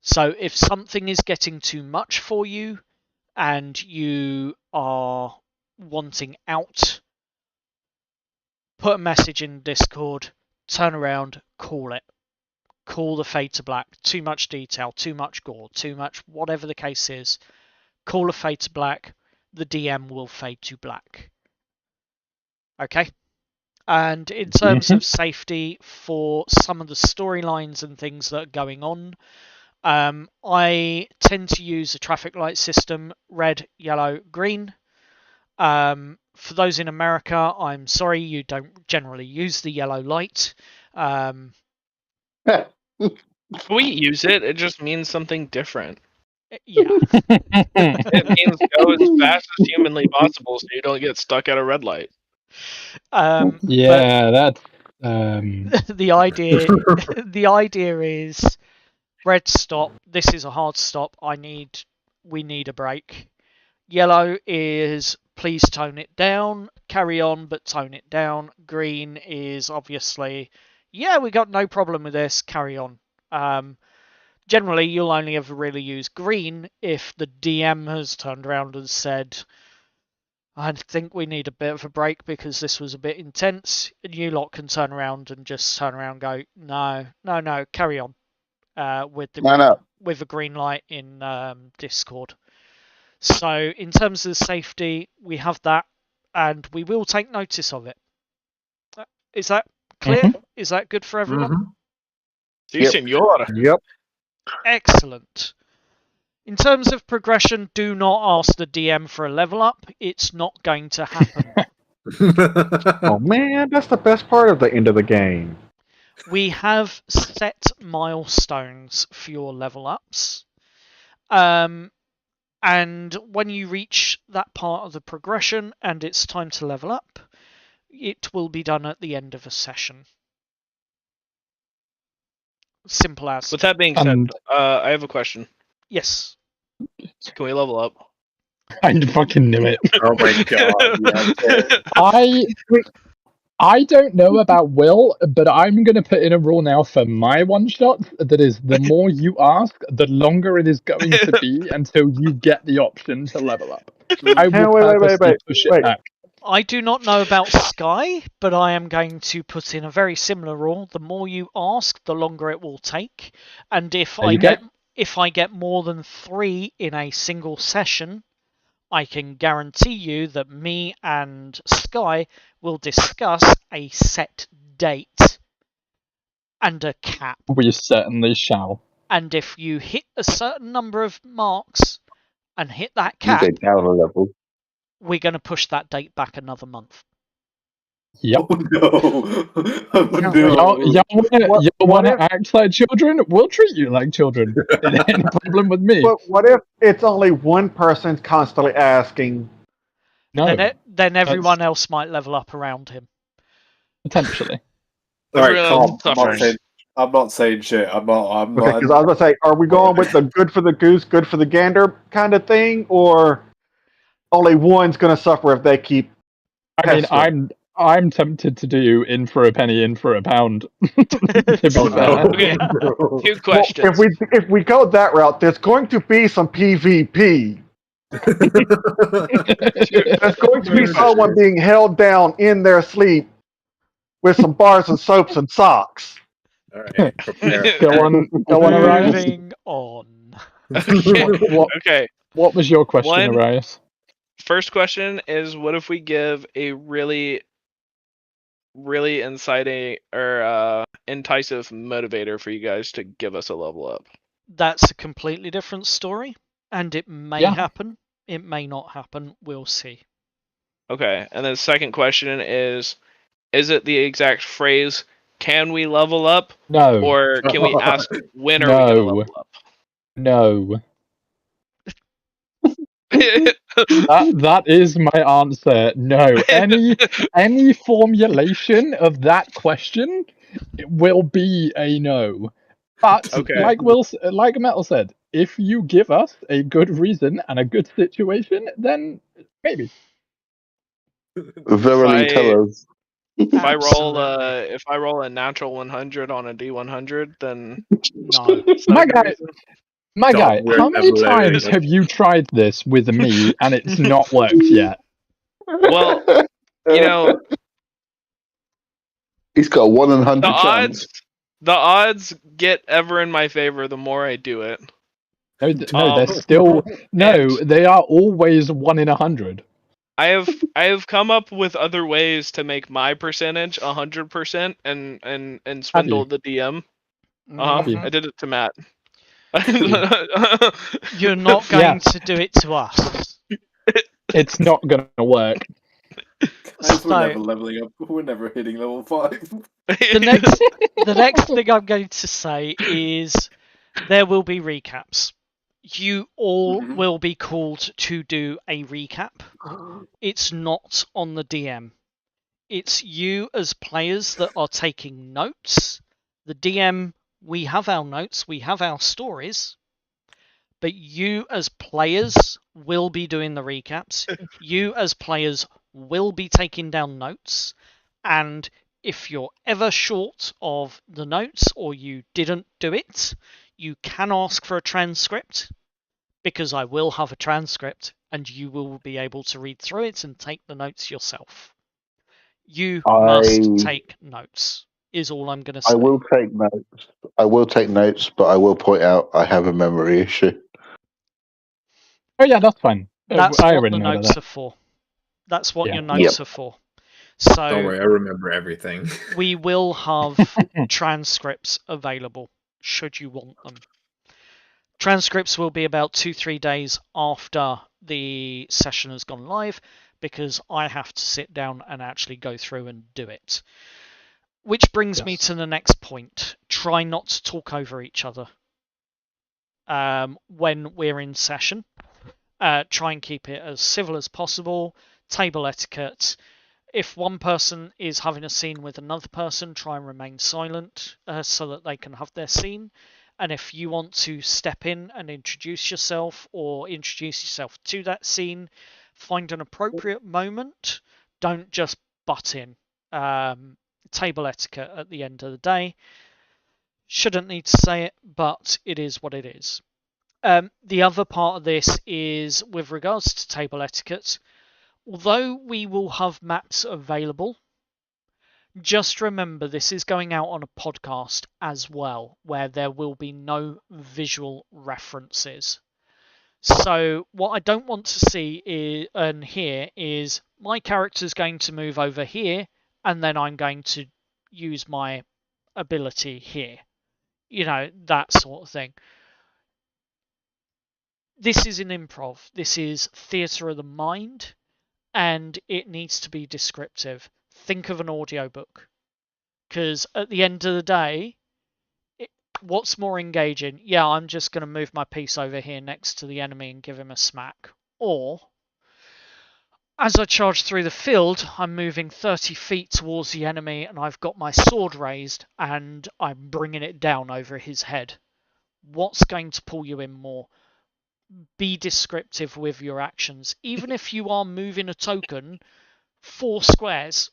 So if something is getting too much for you and you are wanting out, put a message in Discord, turn around, call it. Call the fade to black. Too much detail, too much gore, too much whatever the case is. Call a fade to black. The DM will fade to black. Okay? And in terms of safety for some of the storylines and things that are going on, I tend to use a traffic light system, red, yellow, green. For those in America, I'm sorry, you don't generally use the yellow light. We use it. It just means something different. Yeah. It means go as fast as humanly possible so you don't get stuck at a red light. Yeah, that's The idea is red stop. This is a hard stop. We need a break. Yellow is please tone it down. Carry on, but tone it down. Green is obviously, yeah, we got no problem with this. Carry on. Generally, you'll only ever really use green if the DM has turned around and said, I think we need a bit of a break because this was a bit intense. And you lot can turn around and go, no, carry on. With a green light in Discord. So in terms of safety, we have that, and we will take notice of it. Is that clear? Is that good for everyone? Si, senor. Yep. Excellent. In terms of progression, do not ask the DM for a level up. It's not going to happen. Oh man, that's the best part of the end of the game. We have set milestones for your level ups. And when you reach that part of the progression and it's time to level up, it will be done at the end of a session. Simple as. With that being said, I have a question. Yes. Can we level up? I fucking knew it. Oh my god. Yeah. I don't know about Will, but I'm going to put in a rule now for my one shot that is the more you ask, the longer it is going to be until you get the option to level up. I will purposely push it back. I do not know about Sky, but I am going to put in a very similar rule. The more you ask, the longer it will take. And if I get more than 3 in a single session, I can guarantee you that me and Sky will discuss a set date and a cap. We certainly shall. And if you hit a certain number of marks and hit that cap, you go down a level. We're going to push that date back another month. Yep. Oh no. Oh, no. Y'all want to act like children? We'll treat you like children. It ain't a problem with me. But what if it's only one person constantly asking? No. Then everyone else might level up around him. Potentially. All right, Everyone calm. else I'm not suffers. saying. I'm not saying shit. I'm not. Okay, because I was gonna say, are we going with the good for the goose, good for the gander kind of thing, or only one's gonna suffer if they keep? I mean, Pestering. I'm tempted to do in for a penny, in for a pound. To be Oh fair. no! Okay. No. Two Well, questions. if we go that route, there's going to be some PvP. There's going to be someone being held down in their sleep with some bars and soaps and socks. All right, prepare. Go on, Arias. Moving on. Okay. What Okay. what was your question, One- Arias? First question is, what if we give a really inciting or enticing motivator for you guys to give us a level up? That's a completely different story, and it may Yeah. happen. It may not happen. We'll see. Okay. And then second question is it the exact phrase, can we level up? No, Or can we ask, when are we going to No. level up? no. That is my answer. No. Any formulation of that question will be a no. But Okay. like Metal said, if you give us a good reason and a good situation, then maybe. Verily, tell us. If I roll Absolutely. if I roll a natural 100 on a D100, then No. it's not My a good guy, reason. my Dog, guy, we're how many never times letting have you tried this with me and it's not worked yet? Well, you know, He's got a 1 in the 100 chance. odds get ever in my favor the more I do it. No, they're Um, still no. and- They are always 1 in 100. I have come up with other ways to make my percentage 100% and swindle the DM. Have you? I did it to Matt. You're not Yeah. going to do it to us. It's not gonna work. Guys, we're never So leveling up. We're never hitting level 5. the next thing I'm going to say is there will be recaps. You all Mhm. will be called to do a recap. It's not on the DM. It's you as players that are taking notes. The DM, we have our notes, we have our stories, but you as players will be doing the recaps. You as players will be taking down notes, and if you're ever short of the notes or you didn't do it, you can ask for a transcript, because I will have a transcript and you will be able to read through it and take the notes yourself. You must take notes, is all I'm going to say. I will take notes. I will take notes, but I will point out I have a memory issue. Oh yeah, that's fine. That's I what already the know notes that. are for. That's what Yeah. your notes are for. So Don't worry, I remember everything. we will have transcripts available should you want them. Transcripts will be about 2-3 days after the session has gone live, because I have to sit down and actually go through and do it. Which brings me to the next point. Try not to talk over each other when we're in session. Try and keep it as civil as possible. Table etiquette. If one person is having a scene with another person, try and remain silent so that they can have their scene. And if you want to step in and introduce yourself or introduce yourself to that scene, find an appropriate moment. Don't just butt in. Table etiquette at the end of the day. Shouldn't need to say it, but it is what it is. The other part of this is with regards to table etiquette. Although we will have maps available, just remember this is going out on a podcast as well, where there will be no visual references. So what I don't want to see and hear is my character's going to move over here, and then I'm going to use my ability here. You know, that sort of thing. This is an improv. This is theatre of the mind, and it needs to be descriptive. Think of an audiobook. Because at the end of the day, what's more engaging? Yeah, I'm just going to move my piece over here next to the enemy and give him a smack. Or As I charge through the field, I'm moving 30 feet towards the enemy, and I've got my sword raised, and I'm bringing it down over his head. What's going to pull you in more? Be descriptive with your actions. Even if you are moving a token 4 squares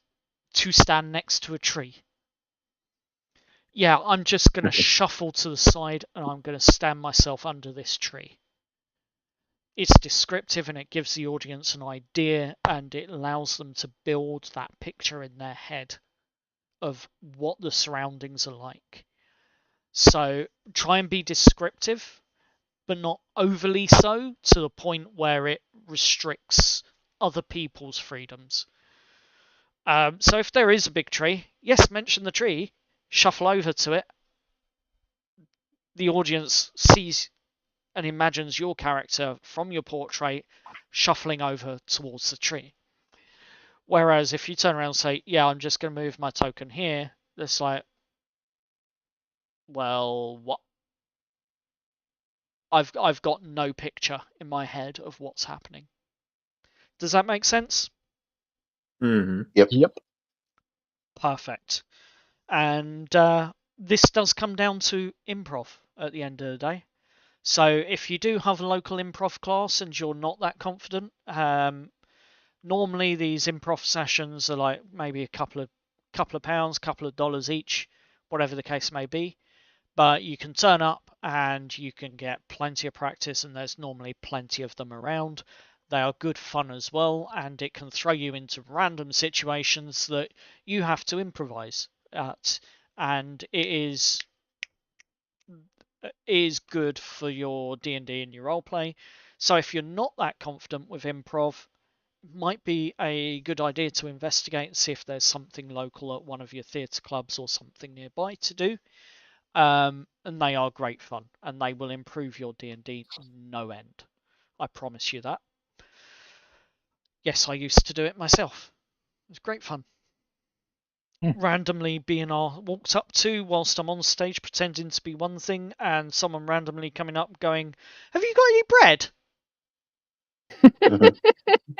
to stand next to a tree. Yeah, I'm just going to shuffle to the side, and I'm going to stand myself under this tree. It's descriptive, and it gives the audience an idea, and it allows them to build that picture in their head of what the surroundings are like. So try and be descriptive, but not overly so to the point where it restricts other people's freedoms. So if there is a big tree, yes, mention the tree, shuffle over to it. The audience sees and imagines your character from your portrait shuffling over towards the tree. Whereas if you turn around and say, yeah, I'm just going to move my token here, it's like, well, what? I've got no picture in my head of what's happening. Does that make sense? Mm-hmm. Yep. Perfect. And this does come down to improv at the end of the day. So if you do have a local improv class and you're not that confident, normally these improv sessions are like maybe a couple of pounds, couple of dollars each, whatever the case may be. But you can turn up and you can get plenty of practice, and there's normally plenty of them around. They are good fun as well, and it can throw you into random situations that you have to improvise at, and it is good for your D&D and your roleplay. So if you're not that confident with improv, it might be a good idea to investigate and see if there's something local at one of your theatre clubs or something nearby to do. And they are great fun, and they will improve your D&D no end. I promise you that. Yes, I used to do it myself. It was great fun. Randomly being walked up to whilst I'm on stage pretending to be one thing, and someone randomly coming up going, "Have you got any bread?"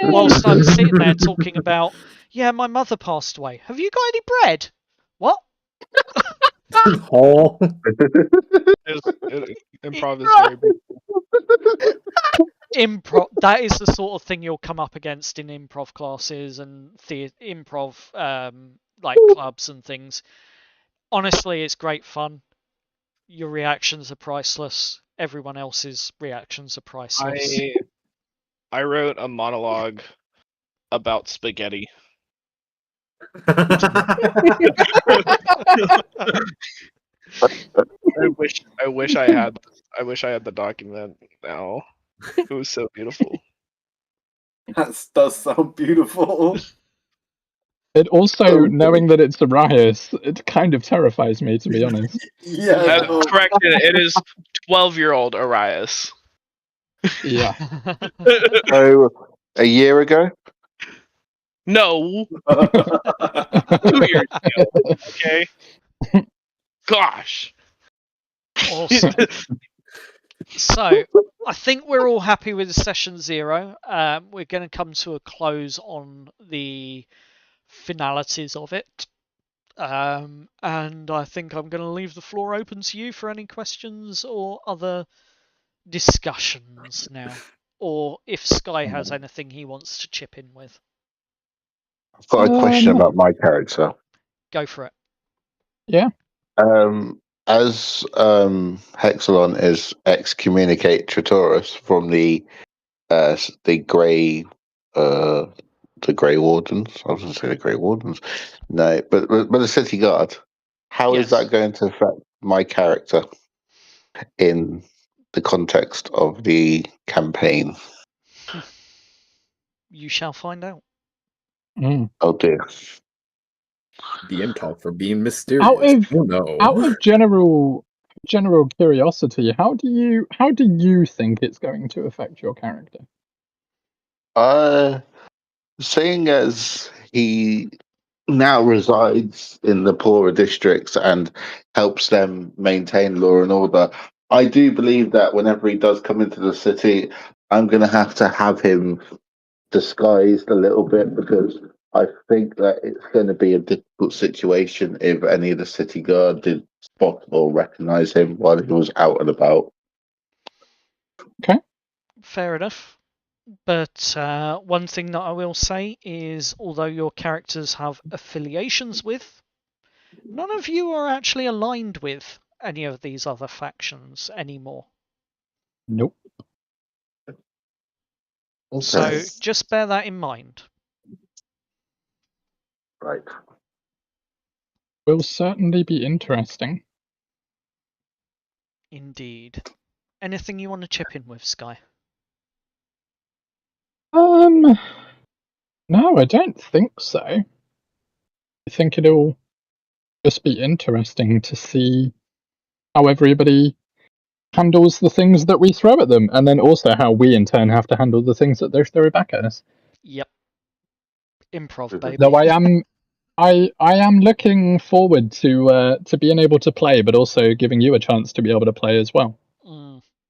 Whilst I'm sitting there talking about, "Yeah, my mother passed away. Have you got any bread?" What? Oh. Improv is very big. Improv, that is the sort of thing you'll come up against in improv classes and improv like clubs and things. Honestly, it's great fun. Your reactions are priceless. Everyone else's reactions are priceless. I wrote a monologue about spaghetti. I wish I had the document now. It was so beautiful. That does sound beautiful. It also, knowing that it's Arias, it kind of terrifies me, to be honest. Yeah. no. Correction, it is 12-year-old Arias. Yeah. So, a year ago? No, 2 years ago. Okay. Gosh. Awesome. So, I think we're all happy with session 0. We're going to come to a close on the finalities of it. And I think I'm going to leave the floor open to you for any questions or other discussions now. Or if Sky has anything he wants to chip in with. I've got a question about my character. Go for it. Yeah. As Hexalon is excommunicate Tritoris from the grey wardens. I was going to say the grey wardens. No, but the city guard. How is Yes. that going to affect my character in the context of the campaign? You shall find out. Oh dear. DM talk for being mysterious. Out of general curiosity, how do you think it's going to affect your character? Seeing as he now resides in the poorer districts and helps them maintain law and order, I do believe that whenever he does come into the city, I'm going to have him disguised a little bit because I think that it's going to be a difficult situation if any of the city guard did spot or recognize him while he was out and about. Fair enough. But one thing that I will say is, although your characters have affiliations with, none of you are actually aligned with any of these other factions anymore. Nope. Okay. So just bear that in mind. Right. Will certainly be interesting. Indeed. Anything you want to chip in with, Sky? No, I don't think so. I think it'll just be interesting to see how everybody handles the things that we throw at them, and then also how we in turn have to handle the things that they throw back at us. Yep. Improv, baby. Though I am looking forward to being able to play, but also giving you a chance to be able to play as well,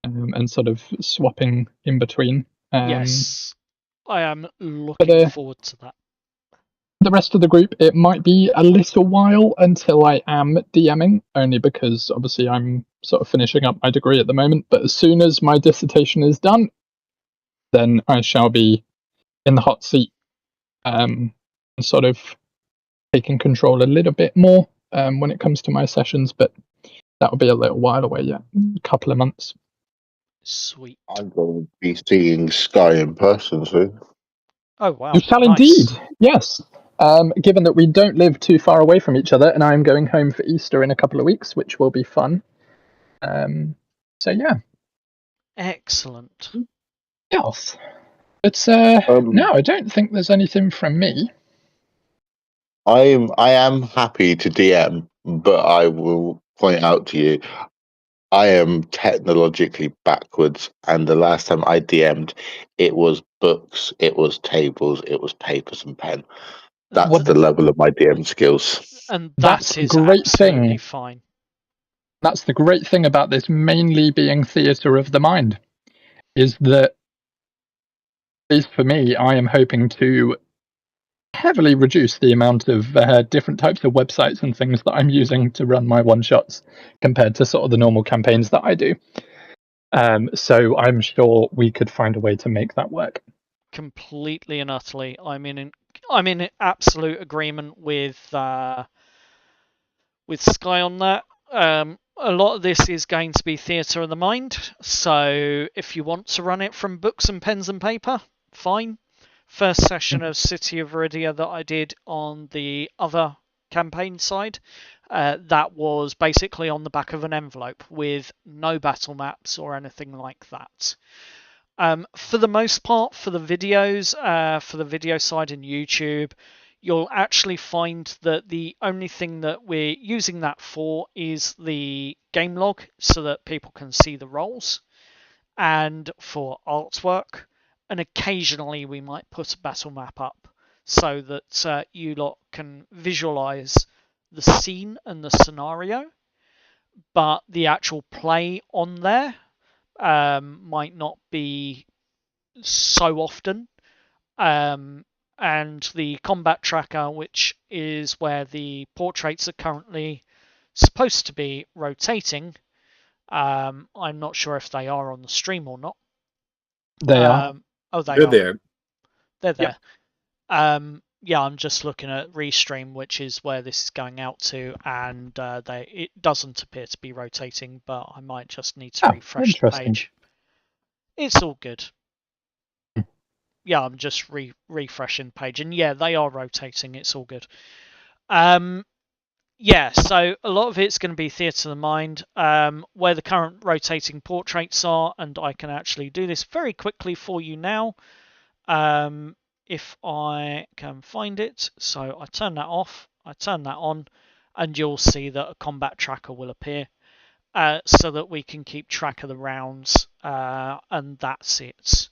and sort of swapping in between. Yes, I am looking forward to that. The rest of the group, it might be a little while until I am DMing, only because obviously I'm sort of finishing up my degree at the moment. But as soon as my dissertation is done, then I shall be in the hot seat, and sort of taking control a little bit more when it comes to my sessions. But that'll be a little while away yet, a couple of months. Sweet. I'm going to be seeing Sky in person soon. Oh wow! You shall nice. indeed, yes. Given that we don't live too far away from each other, and I'm going home for Easter in a couple of weeks, which will be fun. So yeah. Excellent. Yes. But no, I don't think there's anything from me. I am happy to DM, but I will point out to you, I am technologically backwards, and the last time I DM'd, it was books, it was tables, it was papers and pen. That's the level of my DM skills. And That's that is a great absolutely thing. fine. That's the great thing about this mainly being theatre of the mind, is that, at least for me, I am hoping to heavily reduce the amount of different types of websites and things that I'm using to run my one-shots compared to sort of the normal campaigns that I do. So I'm sure we could find a way to make that work. Completely and utterly. I'm in absolute agreement with Sky on that. A lot of this is going to be theatre of the mind, so if you want to run it from books and pens and paper, fine. First session of City of Veridia that I did on the other campaign side, that was basically on the back of an envelope with no battle maps or anything like that. For the most part, for the videos, for the video side in YouTube, you'll actually find that the only thing that we're using that for is the game log so that people can see the rolls, and for artwork, and occasionally we might put a battle map up so that you lot can visualize the scene and the scenario, but the actual play on there might not be so often. And the combat tracker, which is where the portraits are currently supposed to be rotating, I'm not sure if they are on the stream or not. They are. Oh, they They're are. there. They're there. Yeah, I'm just looking at Restream, which is where this is going out to, and it doesn't appear to be rotating, but I might just need to refresh the page. It's all good. Yeah, I'm just refreshing the page, and yeah, they are rotating. It's all good. Yeah, so a lot of it's going to be theatre of the mind, where the current rotating portraits are, and I can actually do this very quickly for you now, if I can find it. So I turn that off, I turn that on, and you'll see that a combat tracker will appear, so that we can keep track of the rounds, and that's it.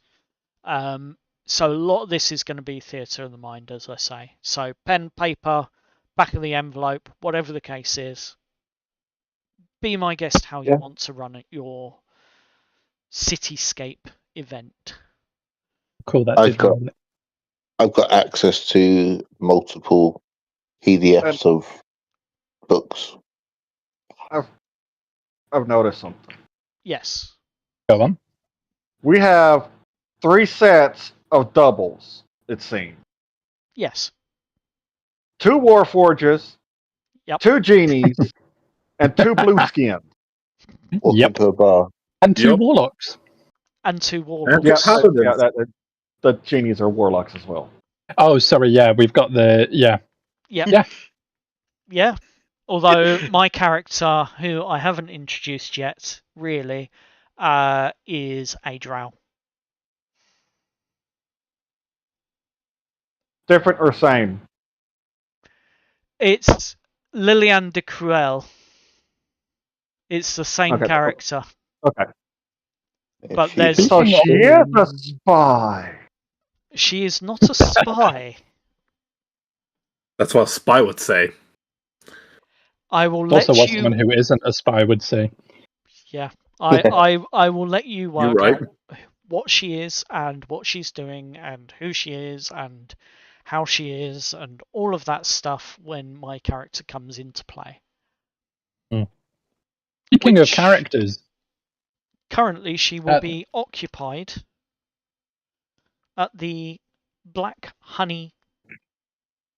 So a lot of this is going to be theatre of the mind, as I say. So pen, paper, back of the envelope, whatever the case is. Be my guest how you want to run your cityscape event. Cool, that I've got I've got access to multiple PDFs of books. I've noticed something. Yes. Go on. We have 3 sets of doubles, it seems. Yes. 2 Warforges, Yep. 2 Genies, and 2 Blue Skins. Walking Yep. to a bar. And 2 Yep. warlocks. And 2 And warlocks. Yeah, Paladins. the Genies are Warlocks as well. Oh, sorry. Yeah, we've got the Yep. Yeah. Yeah. Although my character, who I haven't introduced yet, really, is a drow. Different or same? It's Lillian de Cruel. It's the same Okay. character. Okay. But If there's- you So Speaking she of- is a spy. She is not a spy. That's what a spy would say. I will It's also let what you. someone who isn't a spy would say. Yeah. I will let you You're work right. out what she is and what she's doing and who she is and how she is and all of that stuff when my character comes into play. Speaking of Which- characters, Currently, she will be occupied at the Black Honey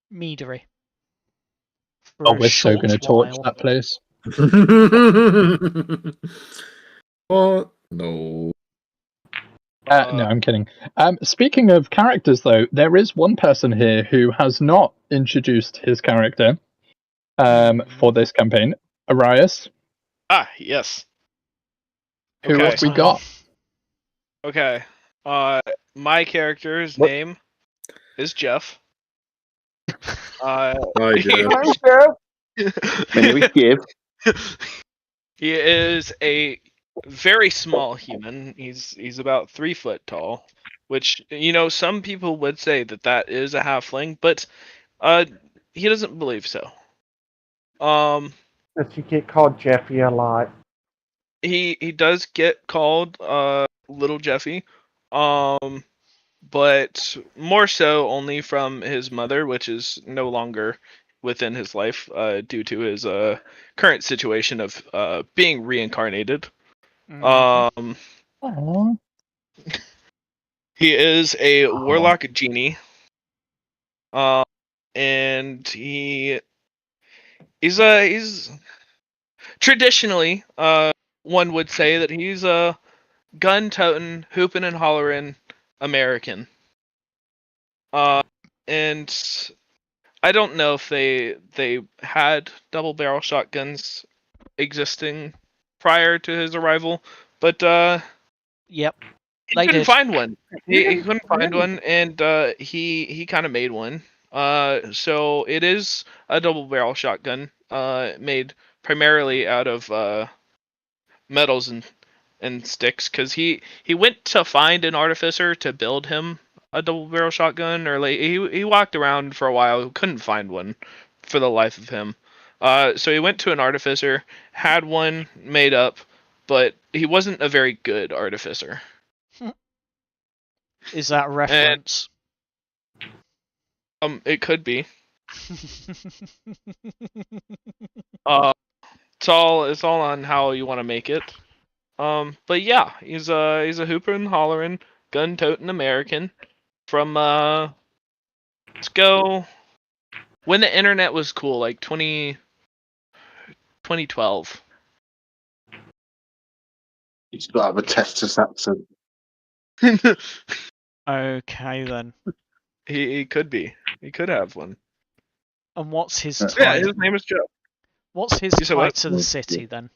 Meadery. For oh, a we're so short going to torch while. that place. What? No. No, I'm kidding. Speaking of characters, though, there is one person here who has not introduced his character for this campaign. Arias, Ah, yes. who Okay. have we got? Okay. My character's What? name is Jeff. Hi, Jeff. My name is Jeff. He is a very small human. He's about 3 foot tall, which some people would say that is a halfling, but he doesn't believe so. Does she get called Jeffy a lot? He does get called Little Jeffy, but more so only from his mother, which is no longer within his life due to his current situation of being reincarnated. Mhm. Aww. He is a warlock genie, and he's traditionally one would say that he's a gun-toting, hooping and hollering American. And I don't know if they had double barrel shotguns existing prior to his arrival, but Yep. he They couldn't did. find one. He couldn't find one, and he kind of made one. So it is a double barrel shotgun, made primarily out of metals and sticks, because he went to find an artificer to build him a double barrel shotgun, or like he walked around for a while, couldn't find one for the life of him. So he went to an artificer, had one made up, but he wasn't a very good artificer. Is that a reference? It could be. It's all on how you want to make it. But yeah, he's a hooper and hollering, gun-toting American from let's go when the internet was cool, like 2012. He's got to have a Texas accent. Okay then. He could be. He could have one. And what's his Yeah, tie? his name is Joe. What's his You said tie what? to the city then?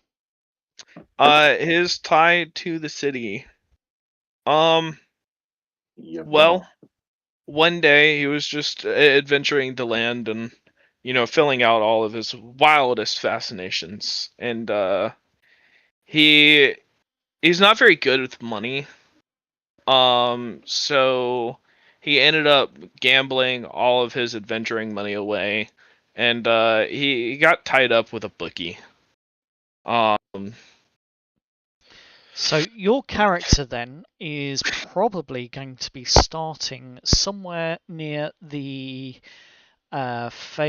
His tie to the city. Well, one day he was just adventuring the land and filling out all of his wildest fascinations, and he's not very good with money. So he ended up gambling all of his adventuring money away, and he got tied up with a bookie. So your character then is probably going to be starting somewhere near the what's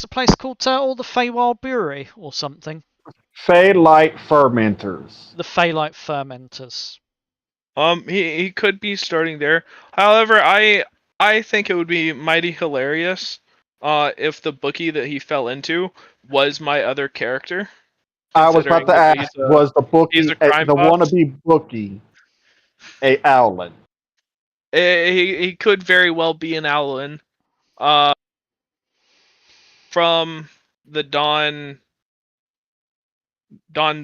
the place called, Turtle? The Feywild Brewery or something? Fey Light Fermenters. The Feylight Fermenters. He could be starting there. However, I think it would be mighty hilarious if the bookie that he fell into was my other character. I was about to Considering ask, was the bookie, he's a crime the boss. wannabe bookie, a owlet? He could very well be an Owlin. From the Dawn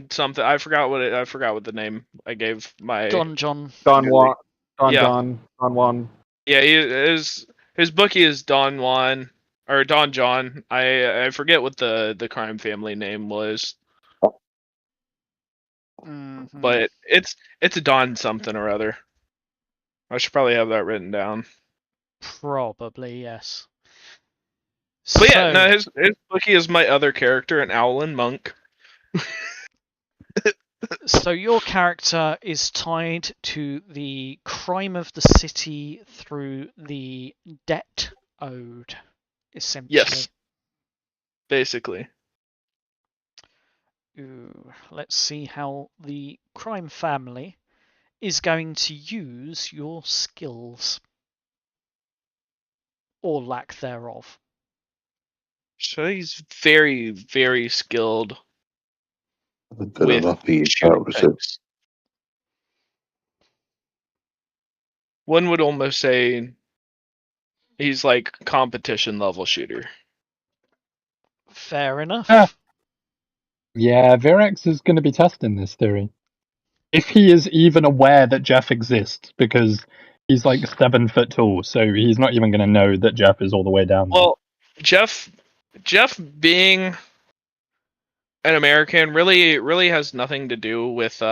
something. I forgot what the name I gave my Don John. Don Juan. Don Yeah. John. Don Juan. Yeah, his bookie is Don Juan or Don John. I forget what the crime family name was, Mhm. but it's a Don something or other. I should probably have that written down. Probably, yes. But yeah, no, his bookie is my other character, an Owlin monk. So your character is tied to the crime of the city through the debt owed, essentially. Yes, basically. Ooh, let's see how the crime family is going to use your skills. Or lack thereof. So he's very, very skilled Good with enough being shooting out. things. One would almost say he's like competition level shooter. Fair enough. Yeah, Virex is going to be testing this theory. If he is even aware that Jeff exists, because he's like 7 foot tall, so he's not even going to know that Jeff is all the way down there. Well, Jeff being an American really has nothing to do with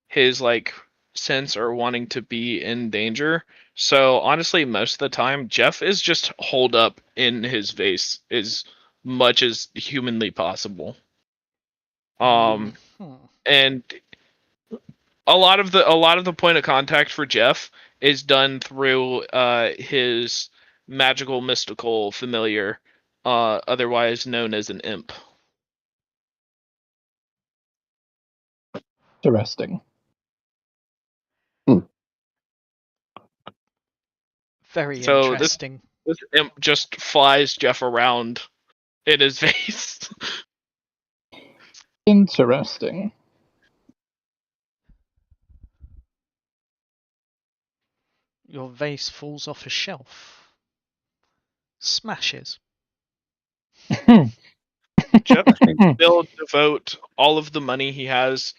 his like sense or wanting to be in danger. So honestly, most of the time, Jeff is just holed up in his vase as much as humanly possible. And a lot of the point of contact for Jeff is done through his magical mystical familiar, otherwise known as an imp. Interesting. Very So interesting. This imp just flies Jeff around in his vase. Interesting. Your vase falls off a shelf. Smashes. Jeff will devote all of the money he has,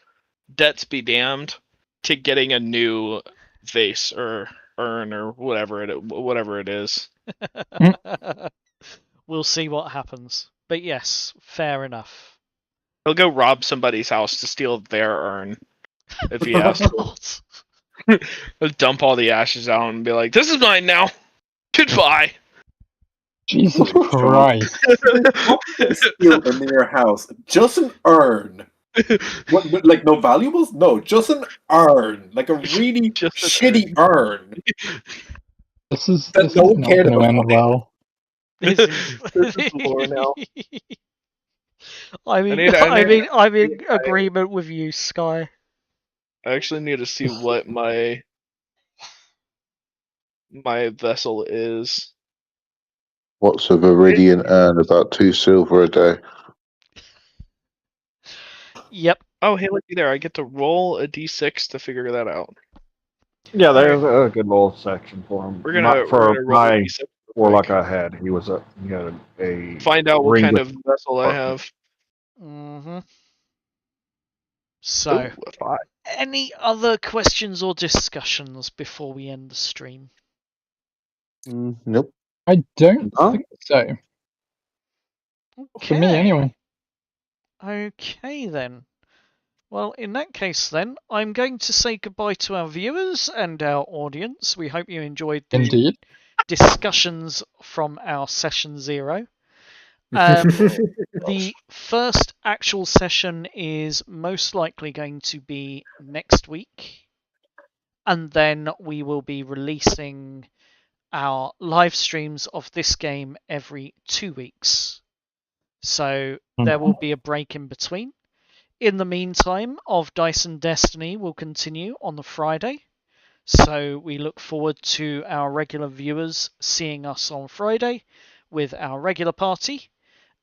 debts be damned, to getting a new vase or urn or whatever it is. We'll see what happens. But yes, fair enough. He'll go rob somebody's house to steal their urn if he has to. What? He'll dump all the ashes out and be like, "This is mine now. Goodbye." Jesus Christ. Steal in your house. Just an urn. What, like no valuables? No, just an urn. Like a really Just an shitty urn. This is That not no one cared going to end about. well. This is lore now. I'm in agreement with you, Sky. I actually need to see what my vessel is. What's a Veridian urn? About 2 silver a day. Yep. Oh, hey, looky there. I get to roll a d6 to figure that out. Yeah, there's a good little section for him. We're gonna roll my a d6 real warlock quick. I had. He had a Find out what ring kind with- of vessel I have. So, Ooh, a 5. any other questions or discussions before we end the stream? Nope. I don't Huh? think so. For me, anyway. Okay, then. Well, in that case, then, I'm going to say goodbye to our viewers and our audience. We hope you enjoyed the Indeed. discussions from our session 0. The first actual session is most likely going to be next week, and then we will be releasing our live streams of this game every 2 weeks. So there will be a break in between. In the meantime, Of Dice and Destiny will continue on the Friday. So we look forward to our regular viewers seeing us on Friday with our regular party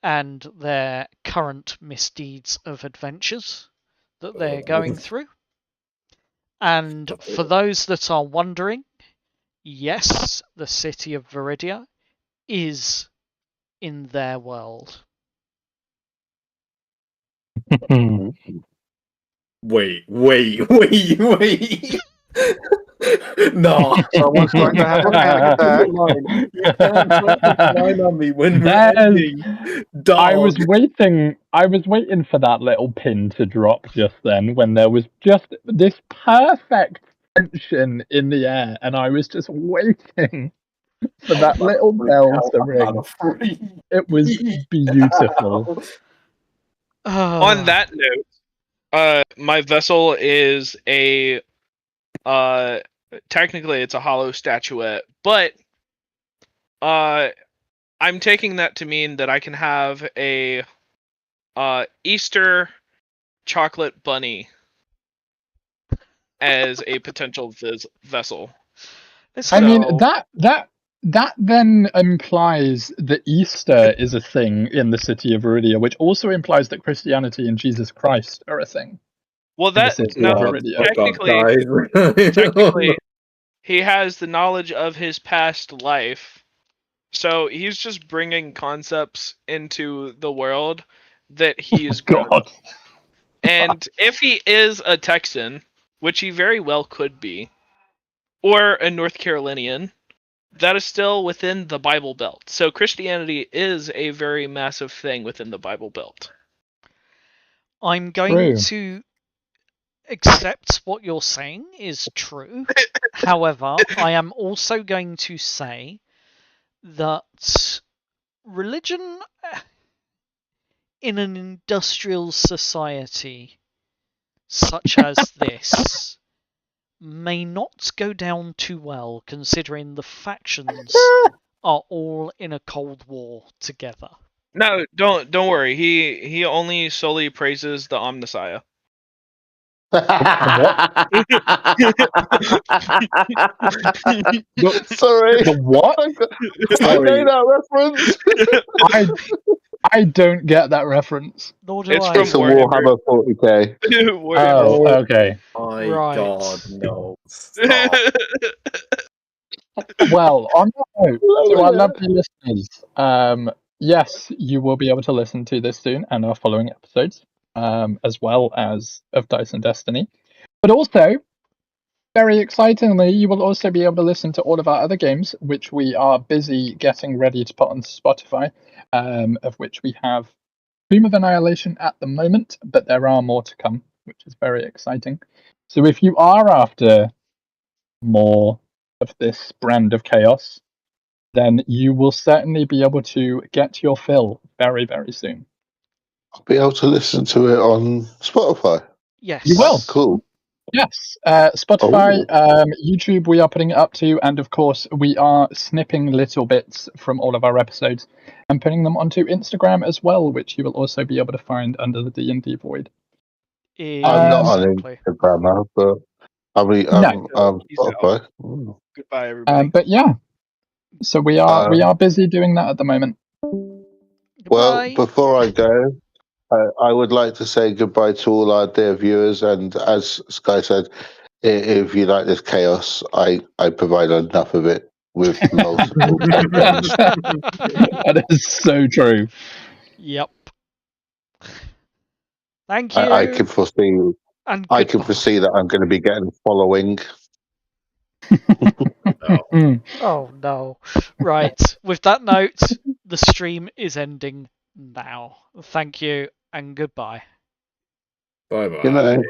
and their current misdeeds of adventures that they're going through. And for those that are wondering, yes, the city of Veridia is in their world. Wait. No. Someone's going to have a panic attack. You can't put this line on me when we're There's- ending. Dog. I was waiting for that little pin to drop just then when there was just this perfect tension in the air, and I was just waiting for that little bell to ring. It was beautiful. On that note, my vessel is a technically it's a hollow statuette, but I'm taking that to mean that I can have a Easter chocolate bunny as a potential vessel. I mean, So- that then implies that Easter is a thing in the city of Veridia, which also implies that Christianity and Jesus Christ are a thing. Well, in the that city no, of Veridia. technically, he has the knowledge of his past life, so he's just bringing concepts into the world that he's grown. God. And if he is a Texan, which he very well could be, or a North Carolinian, that is still within the Bible Belt. So Christianity is a very massive thing within the Bible Belt. I'm going to accept what you're saying is true. However, I am also going to say that religion in an industrial society such as this may not go down too well, considering the factions are all in a cold war together. No, don't worry. He only solely praises the Omnissiah. Sorry. The what? I know that reference. I don't get that reference. Nor do It's I. from It's a Warhammer. Warhammer 40k. Oh, okay. My Right. God, no. Stop. Well, on that note, to our lovely listeners, yes, you will be able to listen to this soon and our following episodes, as well as Of Dice and Destiny. But also, very excitingly, you will also be able to listen to all of our other games, which we are busy getting ready to put on Spotify, of which we have Tomb of Annihilation at the moment, but there are more to come, which is very exciting. So if you are after more of this brand of chaos, then you will certainly be able to get your fill very, very soon. I'll be able to listen to it on Spotify. Yes. You will. Cool. Yes, Spotify, YouTube, we are putting it up to, and of course, we are snipping little bits from all of our episodes and putting them onto Instagram as well, which you will also be able to find under the D&D Void. I'm not on Exactly. Instagram now, but I mean, No. Spotify. Goodbye, everybody. But yeah, so we are busy doing that at the moment. Well, Goodbye. before I go, I would like to say goodbye to all our dear viewers. And as Sky said, if you like this chaos, I provide enough of it with multiple programs. That is so true. Yep. Thank you. I can foresee. and I can goodbye. foresee that I'm going to be getting following. Oh no. Right. With that note, the stream is ending now. Thank you and goodbye. Bye bye. Good night.